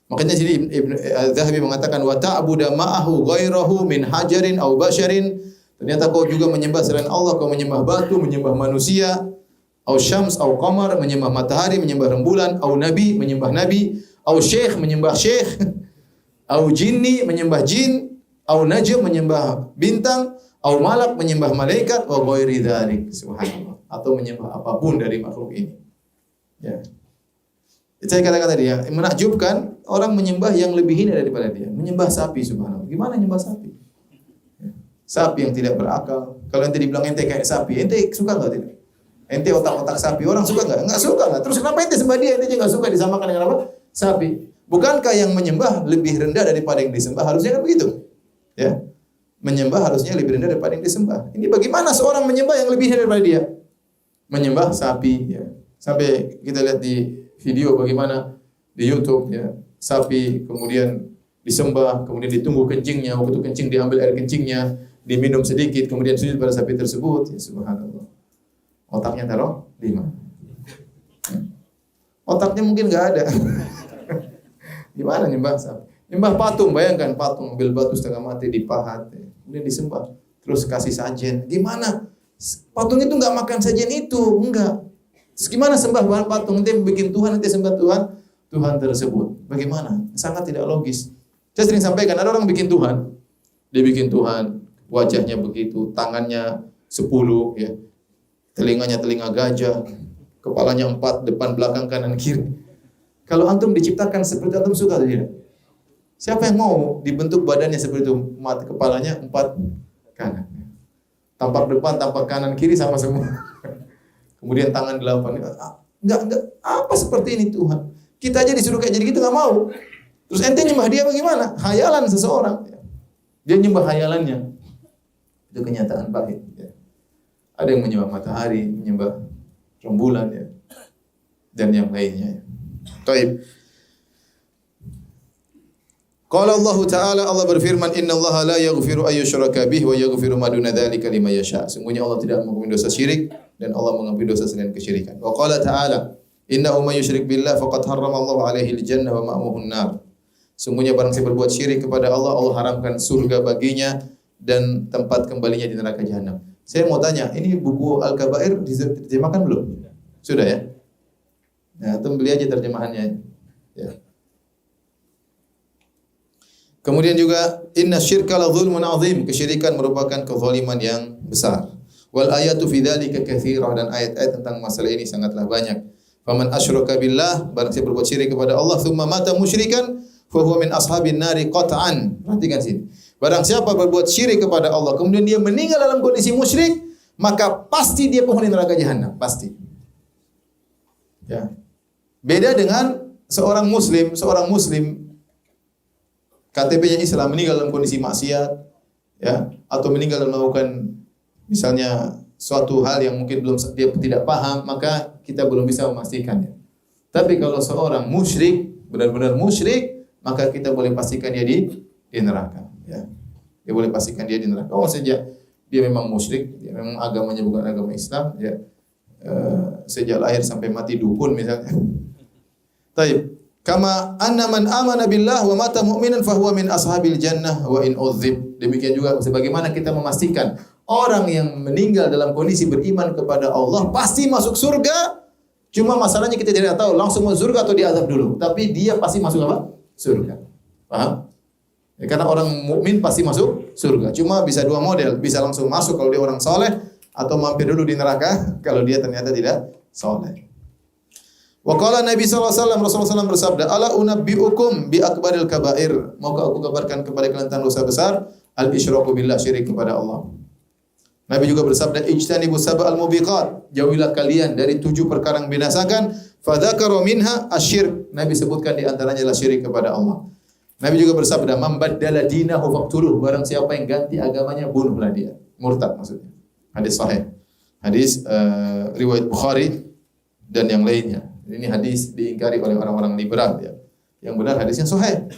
Makanya sini Ibnu Zahabi mengatakan wa ta'budu ma'ahu ghairahu min hajarin aw basharin. Ternyata kau juga menyembah selain Allah, kau menyembah batu, menyembah manusia, aw syams aw qamar, menyembah matahari, menyembah rembulan, aw nabi, menyembah nabi, aw syekh, menyembah syekh, aw jinni, menyembah jin, aw najm, menyembah bintang, aw malak, menyembah malaikat, wa ghairi dzalik. Subhanallah. Atau menyembah apapun dari makhluk ini. Ya. Saya katakan tadi ya, menakjubkan orang menyembah yang lebih hina daripada dia. Menyembah sapi, subhanallah. Gimana menyembah sapi? Sapi yang tidak berakal. Kalau ente dibilang ente kayak sapi, ente suka enggak tidak? Ente otak-otak sapi, orang suka enggak? Enggak suka enggak? Terus kenapa ente sembah dia? Ente juga enggak suka disamakan dengan apa? Sapi. Bukankah yang menyembah lebih rendah daripada yang disembah? Harusnya kan begitu. Ya. Menyembah harusnya lebih rendah daripada yang disembah. Ini bagaimana seorang menyembah yang lebih rendah daripada dia? Menyembah sapi, ya. Sampai kita lihat di video bagaimana di YouTube ya, sapi kemudian disembah, kemudian ditunggu kencingnya, waktu kencing diambil air kencingnya, diminum sedikit, kemudian sujud pada sapi tersebut. Ya subhanallah. Otaknya taruh di mana? Otaknya mungkin enggak ada. Gimana nyembah sapi? Nyembah patung, bayangkan patung ambil batu setengah mati dipahat, ya. Kemudian disembah, terus kasih sajen. Gimana? Patung itu enggak makan sajen itu, enggak. Terus gimana sembah patung? Nanti bikin Tuhan, nanti sembah Tuhan tersebut. Bagaimana? Sangat tidak logis. Saya sering sampaikan, ada orang bikin Tuhan. Dia bikin Tuhan, wajahnya begitu, tangannya 10, ya. Telinganya telinga gajah, kepalanya 4, depan, belakang, kanan, kiri. Kalau antum diciptakan seperti antum suka atau tidak? Siapa yang mau dibentuk badannya seperti itu? Mata kepalanya 4 kanan. Tampak depan, tampak kanan, kiri sama semua. Kemudian tangan 8. Enggak, apa seperti ini Tuhan? Kita aja disuruh kayak jadi gitu enggak mau. Terus ente nyembah dia bagaimana? Hayalan seseorang. Dia nyembah hayalannya. Itu kenyataan pahit. Ya. Ada yang menyembah matahari, menyembah rembulan, ya. Dan yang lainnya. Baik. Qala Allah Ta'ala, Allah berfirman, "Innallaha la yaghfiru ay yushraka bihi wa yaghfiru ma duna dzalika liman yasha." Sungguhnya Allah tidak mengampuni dosa syirik dan Allah mengampuni dosa selain kesyirikan. Wa qala ta'ala, "Innahu may yusyrik billah faqad harrama Allahu 'alaihi al-jannah wa ma'muhu an-nar." Sungguhnya barang siapa berbuat syirik kepada Allah, Allah haramkan surga baginya dan tempat kembalinya di neraka jahanam. Saya mau tanya, ini buku Al-Kabair diterjemahkan belum? Sudah ya? Nah, antum beli aja terjemahannya. Ya. Kemudian juga inna syirka la dzulmun azim, kesyirikan merupakan kezaliman yang besar. Wal ayatu fi dzalika katsirah, dan ayat-ayat tentang masalah ini sangatlah banyak. Faman asyraka billah, barang siapa berbuat syirik kepada Allah, tsumma mata musyrikan, fa huwa min ashabin nari qat'an. Perhatikan sini. Barang siapa berbuat syirik kepada Allah, kemudian dia meninggal dalam kondisi musyrik, maka pasti dia penghuni neraka jahanam, pasti. Ya. Beda dengan seorang muslim KTP-nya Islam meninggal dalam kondisi maksiat, ya, atau meninggal dalam melakukan misalnya suatu hal yang mungkin belum dia tidak paham, maka kita belum bisa memastikannya. Tapi kalau seorang musyrik, benar-benar musyrik, maka kita boleh pastikan dia di neraka, ya. Dia boleh pastikan dia di neraka. Oh, sejak dia memang musyrik, dia memang agamanya bukan agama Islam, ya. Sejak lahir sampai mati dukun misalnya. Taib. Kama anna man amana billah wa mata mu'minan fahuwa min ashabil jannah wa in udzib. Demikian juga sebagaimana kita memastikan orang yang meninggal dalam kondisi beriman kepada Allah pasti masuk surga. Cuma masalahnya kita tidak tahu langsung masuk surga atau diazab dulu. Tapi dia pasti masuk apa? Surga. Paham? Ya, karena orang mukmin pasti masuk surga. Cuma bisa dua model, bisa langsung masuk kalau dia orang soleh, atau mampir dulu di neraka kalau dia ternyata tidak soleh. Wa qala Nabi sallallahu alaihi wasallam, Rasulullah SAW bersabda, "Ala unabbiukum bi akbaril kabair." Maukah aku kabarkan kepada kalian tentang dosa besar? Al-isyraku billah, syirik kepada Allah. Nabi juga bersabda, "Ijtanibu sab'al mubiqat." Jauhilah kalian dari 7 perkara yang membinasakan. Fa dzakara minha asyirk. Nabi sebutkan di antaranya adalah syirik kepada Allah. Nabi juga bersabda, "Man baddala dinahu faqtuluh." Barang siapa yang ganti agamanya, bunuhlah dia. Murtad maksudnya. Hadis sahih. Hadis riwayat Bukhari dan yang lainnya. Ini hadis diingkari oleh orang-orang liberal ya. Yang benar hadisnya sahih.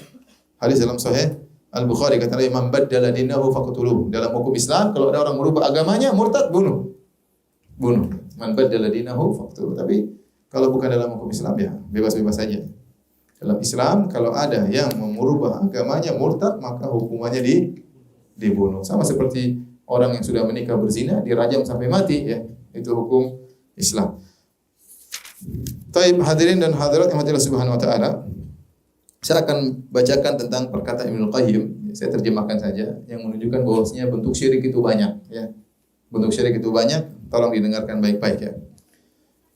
Hadis dalam sahih Al-Bukhari kata Nabi, "Man baddala dinahu faqtuluh." Dalam hukum Islam kalau ada orang merubah agamanya, murtad, bunuh. Bunuh. Man baddala dinahu faqtuluh. Tapi kalau bukan dalam hukum Islam ya bebas-bebas saja. Dalam Islam kalau ada yang merubah agamanya murtad, maka hukumannya dibunuh. Sama seperti orang yang sudah menikah berzina dirajam sampai mati ya. Itu hukum Islam. Taib hadirin dan hadirat yang Allah Subhanahu wa taala. Saya akan bacakan tentang perkataan Ibnu Qayyim. Saya terjemahkan saja yang menunjukkan bahwasanya bentuk syirik itu banyak ya. Bentuk syirik itu banyak, tolong didengarkan baik-baik ya.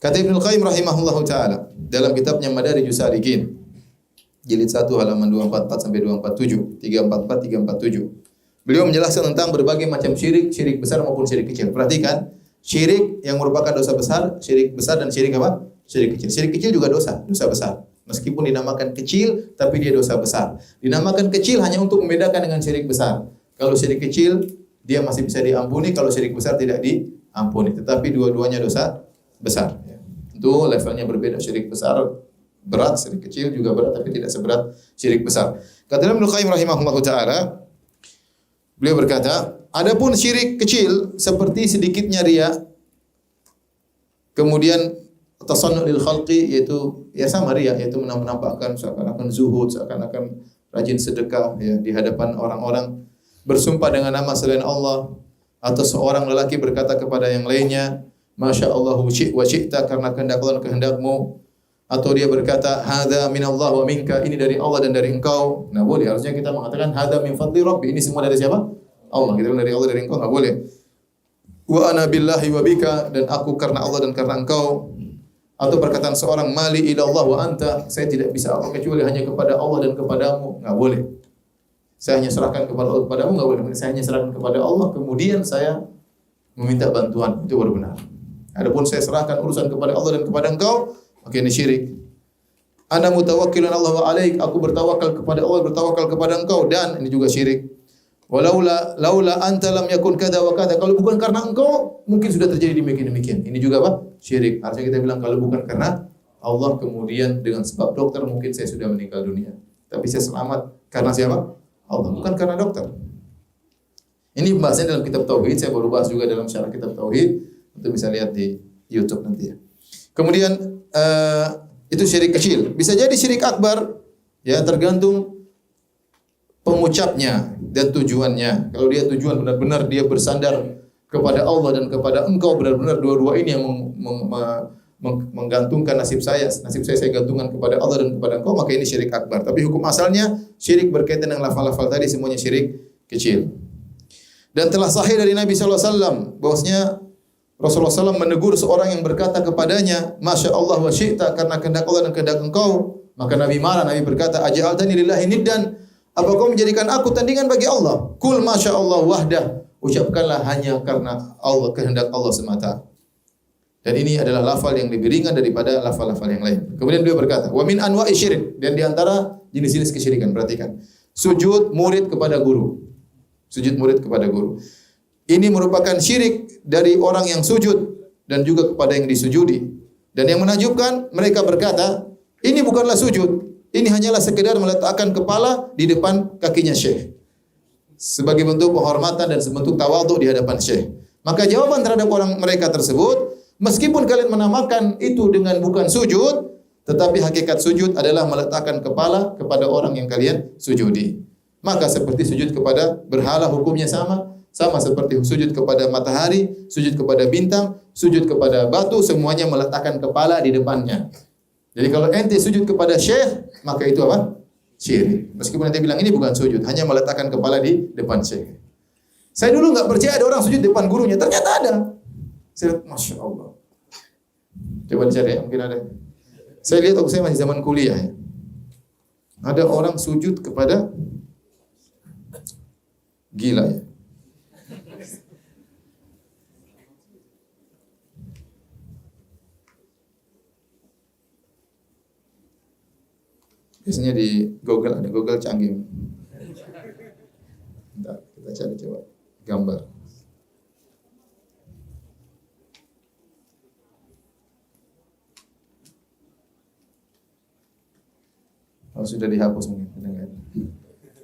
Kata Ibnu Qayyim rahimahullahu taala dalam kitabnya Madarijus Salikin jilid 1 halaman 244 sampai 247, 344 347. Beliau menjelaskan tentang berbagai macam syirik, syirik besar maupun syirik kecil. Perhatikan, syirik yang merupakan dosa besar, syirik besar dan syirik apa? Syirik kecil. Syirik kecil juga dosa besar. Meskipun dinamakan kecil, tapi dia dosa besar. Dinamakan kecil hanya untuk membedakan dengan syirik besar. Kalau syirik kecil, dia masih bisa diampuni. Kalau syirik besar tidak diampuni. Tetapi dua-duanya dosa besar. Itu levelnya berbeda. Syirik besar berat, syirik kecil juga berat, tapi tidak seberat syirik besar. Kata Ibnu Qayyim rahimahullahu taala, beliau berkata, adapun syirik kecil seperti sedikitnya riya, kemudian tasannu lil khalqi, yaitu ya sama riya, yaitu menampakkan seakan-akan zuhud, seakan-akan rajin sedekah ya di hadapan orang-orang, bersumpah dengan nama selain Allah, atau seorang lelaki berkata kepada yang lainnya, Masya Allah wa syi'ta, karena kehendak Allah dan kehendakmu, atau dia berkata hadza minallah wa minka, ini dari Allah dan dari engkau. Nah boleh, harusnya kita mengatakan hadza min fadli rabbi, ini semua dari siapa? Allah. Kita bilang dari Allah, dari engkau, enggak boleh. Wa ana billahi wa bika, dan aku karena Allah dan karena engkau. Atau perkataan seorang mali ila Allah wa anta, saya tidak bisa apa kecuali hanya kepada Allah dan kepadamu, enggak boleh. Saya hanya serahkan kepada Allah, kepadamu, enggak boleh. Saya hanya serahkan kepada Allah, kemudian saya meminta bantuan, itu baru benar. Adapun saya serahkan urusan kepada Allah dan kepada engkau, maka ini syirik. Ana mutawakkilun Allah wa alaik, aku bertawakal kepada Allah, bertawakal kepada engkau, dan ini juga syirik. Laula anta lam yakun kada wa kada, kalau bukan karena engkau mungkin sudah terjadi demikian. Ini juga apa? Syirik. Artinya kita bilang kalau bukan karena Allah, kemudian dengan sebab dokter mungkin saya sudah meninggal dunia. Tapi saya selamat karena siapa? Allah, bukan karena dokter. Ini pembahasannya dalam kitab tauhid, saya baru bahas juga dalam syarah kitab tauhid, untuk bisa lihat di YouTube nanti ya. Kemudian itu syirik kecil. Bisa jadi syirik akbar, ya tergantung pengucapnya dan tujuannya. Kalau dia tujuan benar-benar dia bersandar kepada Allah dan kepada engkau, benar-benar dua-dua ini yang menggantungkan nasib saya gantungkan kepada Allah dan kepada engkau, maka ini syirik akbar. Tapi hukum asalnya syirik berkaitan dengan lafal-lafal tadi semuanya syirik kecil. Dan telah sahih dari Nabi sallallahu alaihi wasallam bahwasanya Rasulullah SAW menegur seorang yang berkata kepadanya, Masya Allah wa syi'ta, karena kehendak Allah dan kehendak engkau. Maka Nabi marah, Nabi berkata, Aja'altani lillahi niddan, apa kau menjadikan aku tandingan bagi Allah? Kul Masya Allah wahdah, ucapkanlah hanya karena Allah, kehendak Allah semata. Dan ini adalah lafal yang lebih ringan daripada lafal-lafal yang lain. Kemudian beliau berkata, wa min anwa'i syirik, dan di antara jenis-jenis kesyirikan, perhatikan, sujud murid kepada guru. Sujud murid kepada guru. Ini merupakan syirik dari orang yang sujud dan juga kepada yang disujudi. Dan yang menakjubkan, mereka berkata, ini bukanlah sujud, ini hanyalah sekedar meletakkan kepala di depan kakinya syekh, sebagai bentuk penghormatan dan sebentuk tawadhu di hadapan syekh. Maka jawaban terhadap orang mereka tersebut, meskipun kalian menamakan itu dengan bukan sujud, tetapi hakikat sujud adalah meletakkan kepala kepada orang yang kalian sujudi. Maka seperti sujud kepada berhala hukumnya sama seperti sujud kepada matahari, sujud kepada bintang, sujud kepada batu, semuanya meletakkan kepala di depannya. Jadi kalau ente sujud kepada syekh, maka itu apa? Syirik. Meskipun ente bilang ini bukan sujud, hanya meletakkan kepala di depan syekh. Saya dulu enggak percaya ada orang sujud di depan gurunya, ternyata ada. Saya lihat, Masya Allah. Coba dicari ya, mungkin ada. Saya lihat waktu saya masih zaman kuliah ya. Ada orang sujud kepada gila ya. Biasanya di Google ada Google canggih. Bentar, kita cari coba gambar. Oh, sudah dihapus mungkin.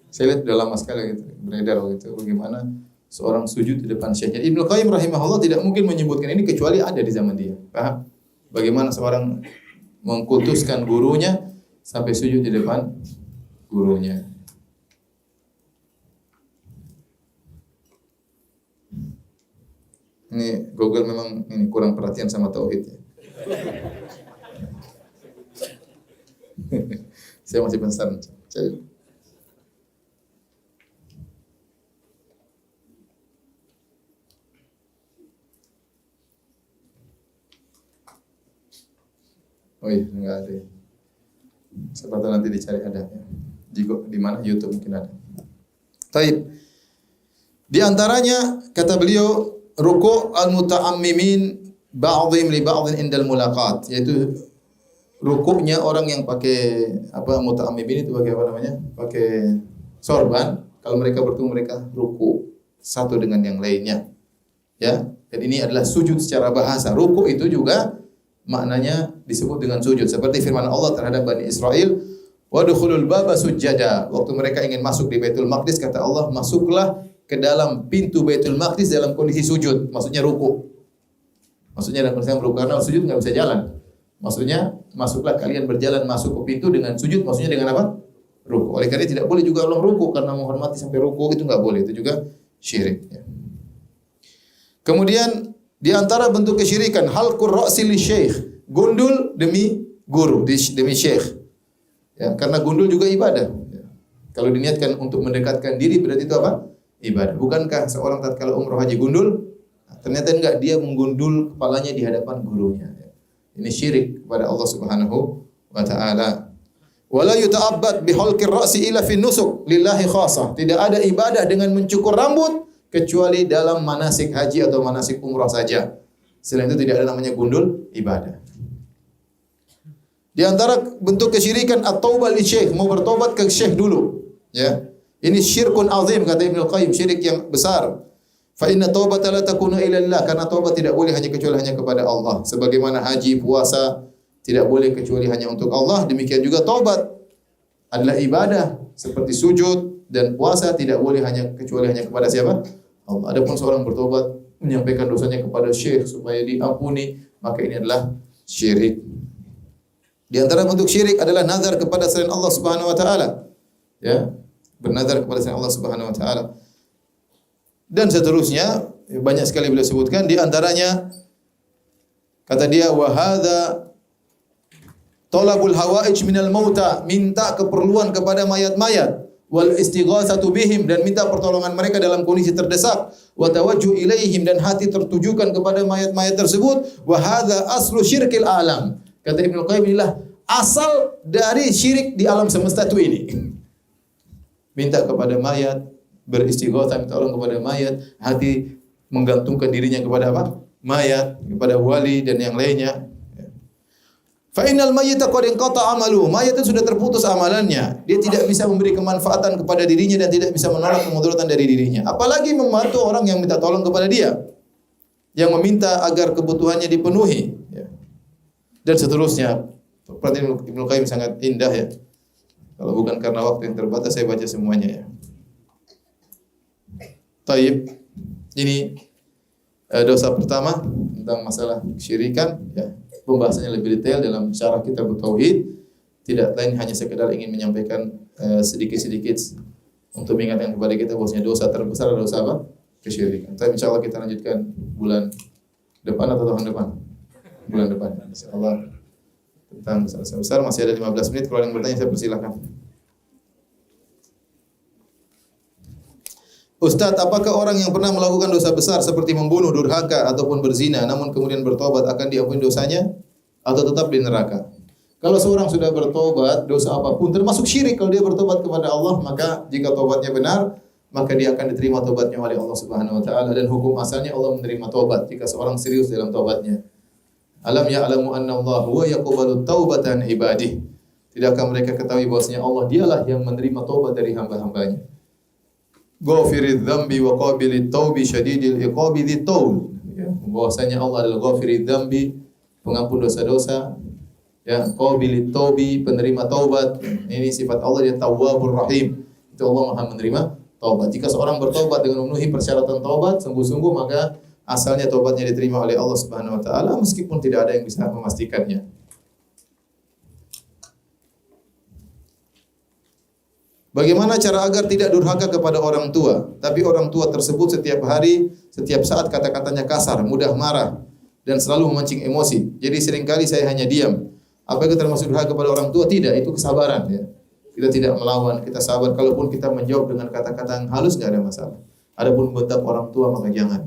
Saya lihat udah lama sekali gitu, beredar gitu. Bagaimana seorang sujud di depan syekhnya. Ibnu Qayyim rahimahullah tidak mungkin menyebutkan ini kecuali ada di zaman dia. Paham? Bagaimana seorang mengkultuskan gurunya sampai sujud di depan gurunya. Ini Google memang ini kurang perhatian sama tauhid ya. Saya masih penasaran. Oh iya, enggak ada. Siapa tahu nanti dicari ada ya. Di mana YouTube mungkin ada. Taib. Di antaranya kata beliau ruku' al-muta'ammimin ba'dhim li ba'dhin indal mulaqat, yaitu rukuknya orang yang pakai muta'ammimin itu pakai apa namanya? Pakai sorban, kalau mereka bertemu mereka ruku' satu dengan yang lainnya. Ya, dan ini adalah sujud secara bahasa. Ruku' itu juga maknanya disebut dengan sujud, seperti firman Allah terhadap Bani Israel, wadkhulul baba sujada. Waktu mereka ingin masuk di Baitul Maqdis, kata Allah, masuklah ke dalam pintu Baitul Maqdis dalam kondisi sujud, maksudnya ruku. Maksudnya dalam kondisi ruku, karena sujud enggak bisa jalan. Maksudnya masuklah kalian berjalan masuk ke pintu dengan sujud, maksudnya dengan apa? Ruku. Oleh karena tidak boleh juga Allah ruku, karena menghormati sampai ruku itu enggak boleh, itu juga syirik ya. Kemudian di antara bentuk kesyirikan halqur ra'si li syekh, gundul demi guru, demi syekh. Ya, karena gundul juga ibadah. Ya. Kalau diniatkan untuk mendekatkan diri berarti itu apa? Ibadah. Bukankah seorang tatkala umroh haji gundul? Nah, ternyata enggak, dia menggundul kepalanya di hadapan gurunya. Ya. Ini syirik kepada Allah Subhanahu wa taala. Wala yuta'abbad bi halqir ra'si illa fi nusuk lillahi khassah. Tidak ada ibadah dengan mencukur rambut kecuali dalam manasik haji atau manasik umrah saja. Selain itu tidak ada namanya gundul ibadah. Di antara bentuk kesyirikan at-taubah li syekh, mau bertobat ke syekh dulu, ya. Ini syirkun azim kata Ibnu Qayyim, syirik yang besar. Fa inna taubata la takunu illa lillah, karena taubat tidak boleh hanya kecuali hanya kepada Allah. Sebagaimana haji, puasa tidak boleh kecuali hanya untuk Allah, demikian juga taubat adalah ibadah seperti sujud dan puasa tidak boleh hanya kecuali hanya kepada siapa? Allah. Adapun seorang bertobat menyampaikan dosanya kepada syekh supaya diampuni, maka ini adalah syirik. Di antara bentuk syirik adalah nazar kepada selain Allah Subhanahu wa taala. Ya, bernazar kepada selain Allah Subhanahu wa taala. Dan seterusnya, banyak sekali beliau sebutkan, di antaranya kata dia wa hadza talabul hawaij minal mauta, minta keperluan kepada mayat-mayat, wal istighatsatu bihim, dan minta pertolongan mereka dalam kondisi terdesak, wa tawajjuh ilaihim, dan hati tertujukan kepada mayat-mayat tersebut, wa hadza aslu syirkil alam. Kata Ibnu Qayyim, inilah asal dari syirik di alam semesta itu ini. Minta kepada mayat, beristighatsah, minta tolong kepada mayat, hati menggantungkan dirinya kepada apa? Mayat, kepada wali dan yang lainnya. Fa innal mayyita qad inqata amalu. Mayat itu sudah terputus amalannya. Dia tidak bisa memberi kemanfaatan kepada dirinya dan tidak bisa menolak kemudaratan dari dirinya. Apalagi membantu orang yang minta tolong kepada dia, yang meminta agar kebutuhannya dipenuhi, ya. Dan seterusnya. Perhatian Ibnu Qayyim sangat indah ya. Kalau bukan karena waktu yang terbatas saya baca semuanya ya. Taib. Ini dosa pertama tentang masalah kesyirikan ya. Pembahasannya lebih detail dalam syarah kitab tauhid. Tidak lain hanya sekedar ingin menyampaikan sedikit-sedikit untuk mengingatkan kepada kita bahwasanya dosa terbesar adalah dosa apa? Kesyirikan. Tapi insyaallah kita lanjutkan bulan depan atau tahun depan? Bulan depan insyaallah. Tentang dosa besar masih ada 15 menit, kalau yang bertanya saya persilakan. Ustaz, apakah orang yang pernah melakukan dosa besar seperti membunuh, durhaka ataupun berzina namun kemudian bertobat akan diampuni dosanya atau tetap di neraka? Kalau seorang sudah bertobat dosa apapun termasuk syirik, kalau dia bertobat kepada Allah, maka jika tobatnya benar, maka dia akan diterima tobatnya oleh Allah Subhanahu wa taala, dan hukum asalnya Allah menerima tobat jika seorang serius dalam tobatnya. Alam ya'lamu anna Allah huwa yaqbalu taubatan ibadih. Tidakkah mereka ketahui bahwasanya Allah dialah yang menerima taubat dari hamba-hambanya. Ghafiridz dzambi wa qabilit taubi syadidil iqabi dzit taul. Ya, bahwasanya Allah adalah ghafiridz dzambi, pengampun dosa-dosa, ya, qabilit taubi, penerima taubat. Ini sifat Allah, dia Tawwabur Rahim. Itu Allah Maha menerima taubat. Jika seorang bertaubat dengan memenuhi persyaratan taubat sungguh-sungguh, maka asalnya taubatnya diterima oleh Allah Subhanahu wa taala meskipun tidak ada yang bisa memastikannya. Bagaimana cara agar tidak durhaka kepada orang tua, tapi orang tua tersebut setiap hari, setiap saat kata-katanya kasar, mudah marah, dan selalu memancing emosi. Jadi seringkali saya hanya diam. Apa itu termasuk durhaka kepada orang tua? Tidak, itu kesabaran. Ya. Kita tidak melawan, kita sabar. Kalaupun kita menjawab dengan kata-kata yang halus, nggak ada masalah. Adapun membentak orang tua, maka jangan.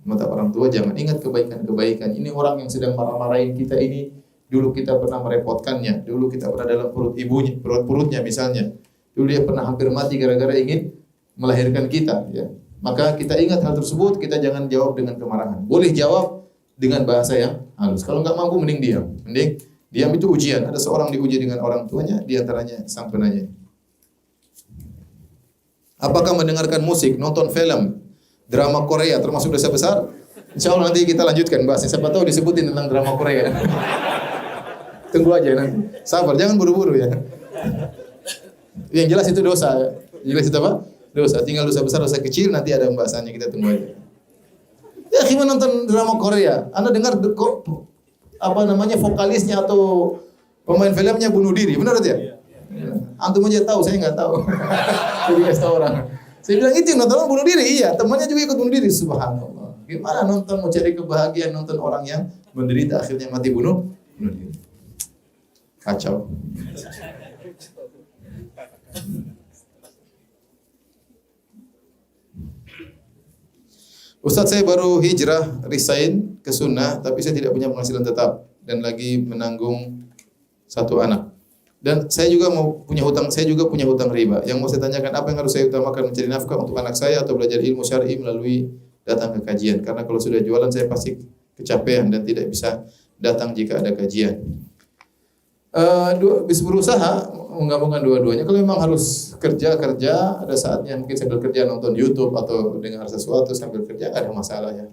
Membentak orang tua jangan. Ingat kebaikan-kebaikan. Ini orang yang sedang marah-marahin kita ini, dulu kita pernah merepotkannya, dulu kita pernah dalam perut ibunya, perutnya misalnya. Dulu dia pernah hampir mati gara-gara ingin melahirkan kita, ya. Maka kita ingat hal tersebut, kita jangan jawab dengan kemarahan. Boleh jawab dengan bahasa yang halus. Kalau enggak mampu mending diam. Mending diam, itu ujian. Ada seorang diuji dengan orang tuanya, di antaranya sang penanya. Apakah mendengarkan musik, nonton film, drama Korea termasuk dosa besar? Insyaallah nanti kita lanjutkan bahasnya. Siapa tahu disebutin tentang drama Korea. Tunggu aja nanti. Sabar, jangan buru-buru ya. Yang jelas itu dosa. Jelas itu apa? Dosa. Tinggal dosa besar, dosa kecil, nanti ada pembahasannya, kita tunggu aja. Ya, gimana nonton drama Korea? Anda dengar apa namanya vokalisnya atau pemain filmnya bunuh diri, benar tidak? Antum aja tahu, saya nggak tahu. Jadi kasih tahu orang. Saya bilang itu nonton bunuh diri, iya. Temannya juga ikut bunuh diri, subhanallah. Gimana nonton mau cari kebahagiaan, nonton orang yang menderita akhirnya mati bunuh diri. Kacau. Ustaz, saya baru hijrah, resign ke sunnah, tapi saya tidak punya penghasilan tetap dan lagi menanggung satu anak. Dan saya juga punya hutang riba. Yang mau saya tanyakan, apa yang harus saya utamakan, mencari nafkah untuk anak saya atau belajar ilmu syar'i melalui datang ke kajian? Karena kalau sudah jualan saya pasti kecapean dan tidak bisa datang jika ada kajian. Bisa berusaha menggabungkan dua-duanya. Kalau memang harus kerja, ada saatnya mungkin sambil kerja nonton YouTube atau dengar sesuatu sambil kerja, nggak ada masalah ya.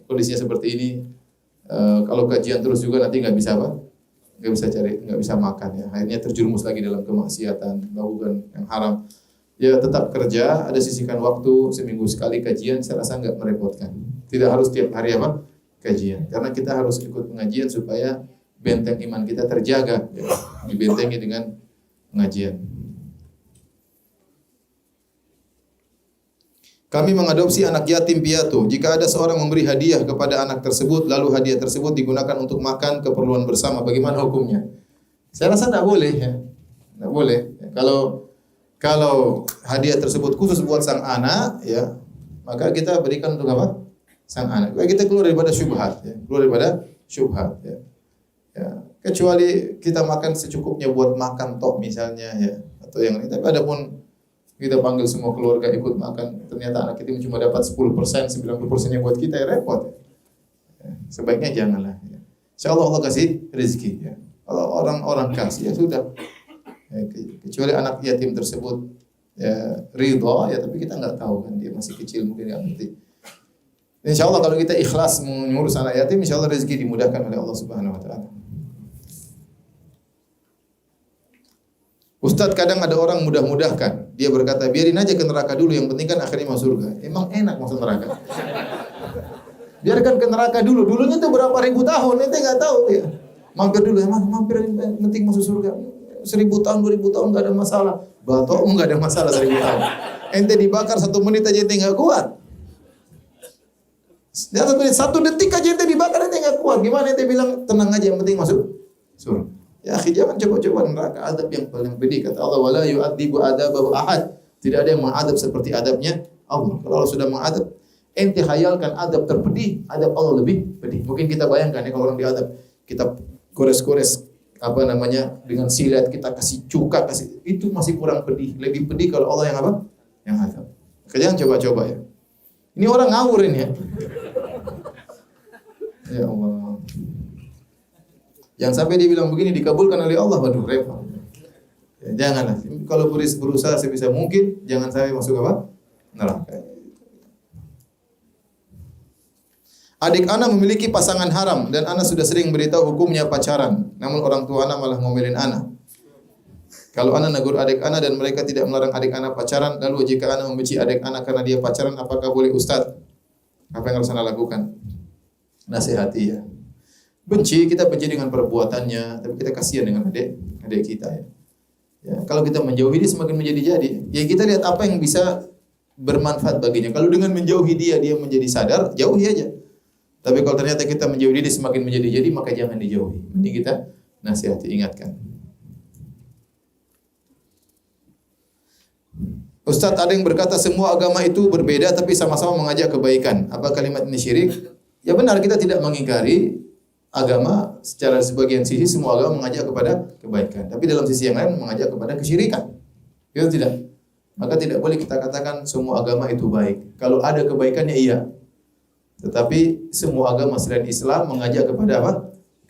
Kondisinya seperti ini, kalau kajian terus juga nanti nggak bisa apa? Nggak bisa makan ya. Akhirnya terjerumus lagi dalam kemaksiatan, melakukan yang haram. Ya tetap kerja, ada sisihkan waktu seminggu sekali kajian, saya rasa nggak merepotkan. Tidak harus tiap hari apa? Kajian. Karena kita harus ikut pengajian supaya benteng iman kita terjaga, ya. Dibentengi dengan pengajian. Kami mengadopsi anak yatim piatu. Jika ada seorang memberi hadiah kepada anak tersebut, lalu hadiah tersebut digunakan untuk makan keperluan bersama, bagaimana hukumnya? Saya rasa tidak boleh, ya. Tidak boleh. Kalau hadiah tersebut khusus buat sang anak, ya, maka kita berikan untuk apa? Sang anak. Kita keluar daripada syubhat, ya. Keluar daripada syubhat, ya. Ya, kecuali kita makan secukupnya buat makan toh misalnya, ya, atau yang lain. Tapi adapun kita panggil semua keluarga ikut makan, ternyata anak itu cuma dapat 10%, 90%-nya buat kita, ya repot. Ya, sebaiknya janganlah. Ya. Insyaallah Allah kasih rezeki. Ya. Kalau orang kasih, ya sudah. Ya, kecuali anak yatim tersebut ya ridha, ya, tapi kita nggak tahu kan, dia masih kecil mungkin nggak ngerti. Insyaallah kalau kita ikhlas mengurus anak yatim, insyaallah rezeki dimudahkan oleh Allah Subhanahu wa taala. Ustadz, kadang ada orang mudah-mudahkan. Dia berkata, biarin aja ke neraka dulu, yang penting kan akhirnya masuk surga. Emang enak masuk neraka? Biarkan ke neraka dulu. Dulunya tuh berapa ribu tahun, ente nggak tahu ya. Mampir dulu, mampir, penting masuk surga. 1000 tahun, 2000 tahun nggak ada masalah. Batukmu nggak ada masalah 1000 tahun. Ente dibakar 1 menit aja ente nggak kuat. Dia 1 detik aja ente dibakar ente nggak kuat. Gimana ente bilang tenang aja, yang penting masuk surga? Ya akhi, jangan coba-coba neraka, adab yang paling pedih. Kata Allah, wala yu'adzibu adabahu ahad. Tidak ada yang mengadab seperti adabnya Allah. Kalau Allah sudah mengadab, ente khayalkan adab terpedih, adab Allah lebih pedih. Mungkin kita bayangkan ya, kalau orang diadab, kita gores-gores dengan silet, kita kasih cuka, itu masih kurang pedih. Lebih pedih kalau Allah yang apa? Yang adab. Jangan coba-coba ya. Ini orang ngawur ini ya. Ya Allah. Yang sampai dia bilang begini dikabulkan oleh Allah, waduh repot. Ya, janganlah. Kalau berusaha sebisa mungkin jangan sampai masuk apa? Neraka. Adik ana memiliki pasangan haram dan ana sudah sering beritahu hukumnya pacaran. Namun orang tua ana malah ngomelin ana. Kalau ana negur adik ana dan mereka tidak melarang adik ana pacaran, lalu jika ana membenci adik ana karena dia pacaran, apakah boleh Ustaz? Apa yang harus ana lakukan? Nasihati ya. Benci, kita benci dengan perbuatannya, tapi kita kasihan dengan adik kita ya. Ya, kalau kita menjauhi dia semakin menjadi-jadi. Ya kita lihat apa yang bisa bermanfaat baginya. Kalau dengan menjauhi dia menjadi sadar, jauhi aja. Tapi kalau ternyata kita menjauhi dia semakin menjadi-jadi, maka jangan dijauhi. Mending kita nasihati, ingatkan. Ustaz, ada yang berkata semua agama itu berbeda tapi sama-sama mengajak kebaikan. Apa kalimat ini syirik? Ya benar, kita tidak mengingkari agama secara sebagian sisi semua agama mengajak kepada kebaikan. Tapi dalam sisi yang lain mengajak kepada kesyirikan. Ya tidak? Maka tidak boleh kita katakan semua agama itu baik. Kalau ada kebaikannya iya. Tetapi semua agama selain Islam mengajak kepada apa?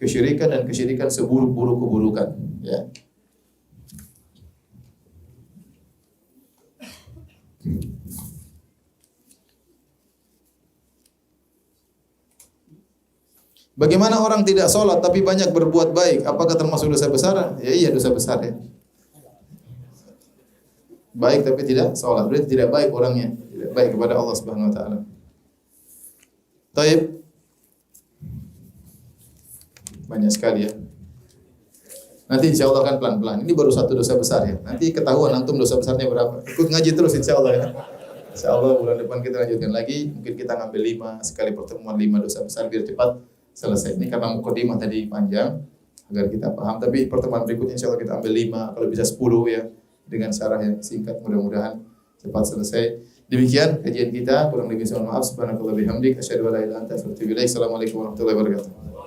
Kesyirikan, dan kesyirikan seburuk-buruk keburukan. Ya. Bagaimana orang tidak sholat tapi banyak berbuat baik? Apakah termasuk dosa besar? Ya iya, dosa besar ya. Baik tapi tidak sholat, berarti tidak baik orangnya, tidak baik kepada Allah Subhanahu Wa Taala. Taib. Banyak sekali ya. Nanti insya Allah akan pelan-pelan. Ini baru satu dosa besar ya. Nanti ketahuan antum dosa besarnya berapa. Ikut ngaji terus insya Allah ya. Insya Allah bulan depan kita lanjutkan lagi. Mungkin kita ngambil 5 sekali pertemuan 5 dosa besar biar cepat selesai. Ini karena mukadimah tadi panjang agar kita paham. Tapi pertemuan berikutnya insya Allah kita ambil 5, kalau bisa 10 ya. Dengan syarah yang singkat, mudah-mudahan cepat selesai. Demikian kajian kita, kurang lebih mohon maaf. Subhanakallah bihamdik, asyhadu an la ilaha illa anta astaghfiruka wa atubu ilaik. Assalamualaikum warahmatullahi wabarakatuh.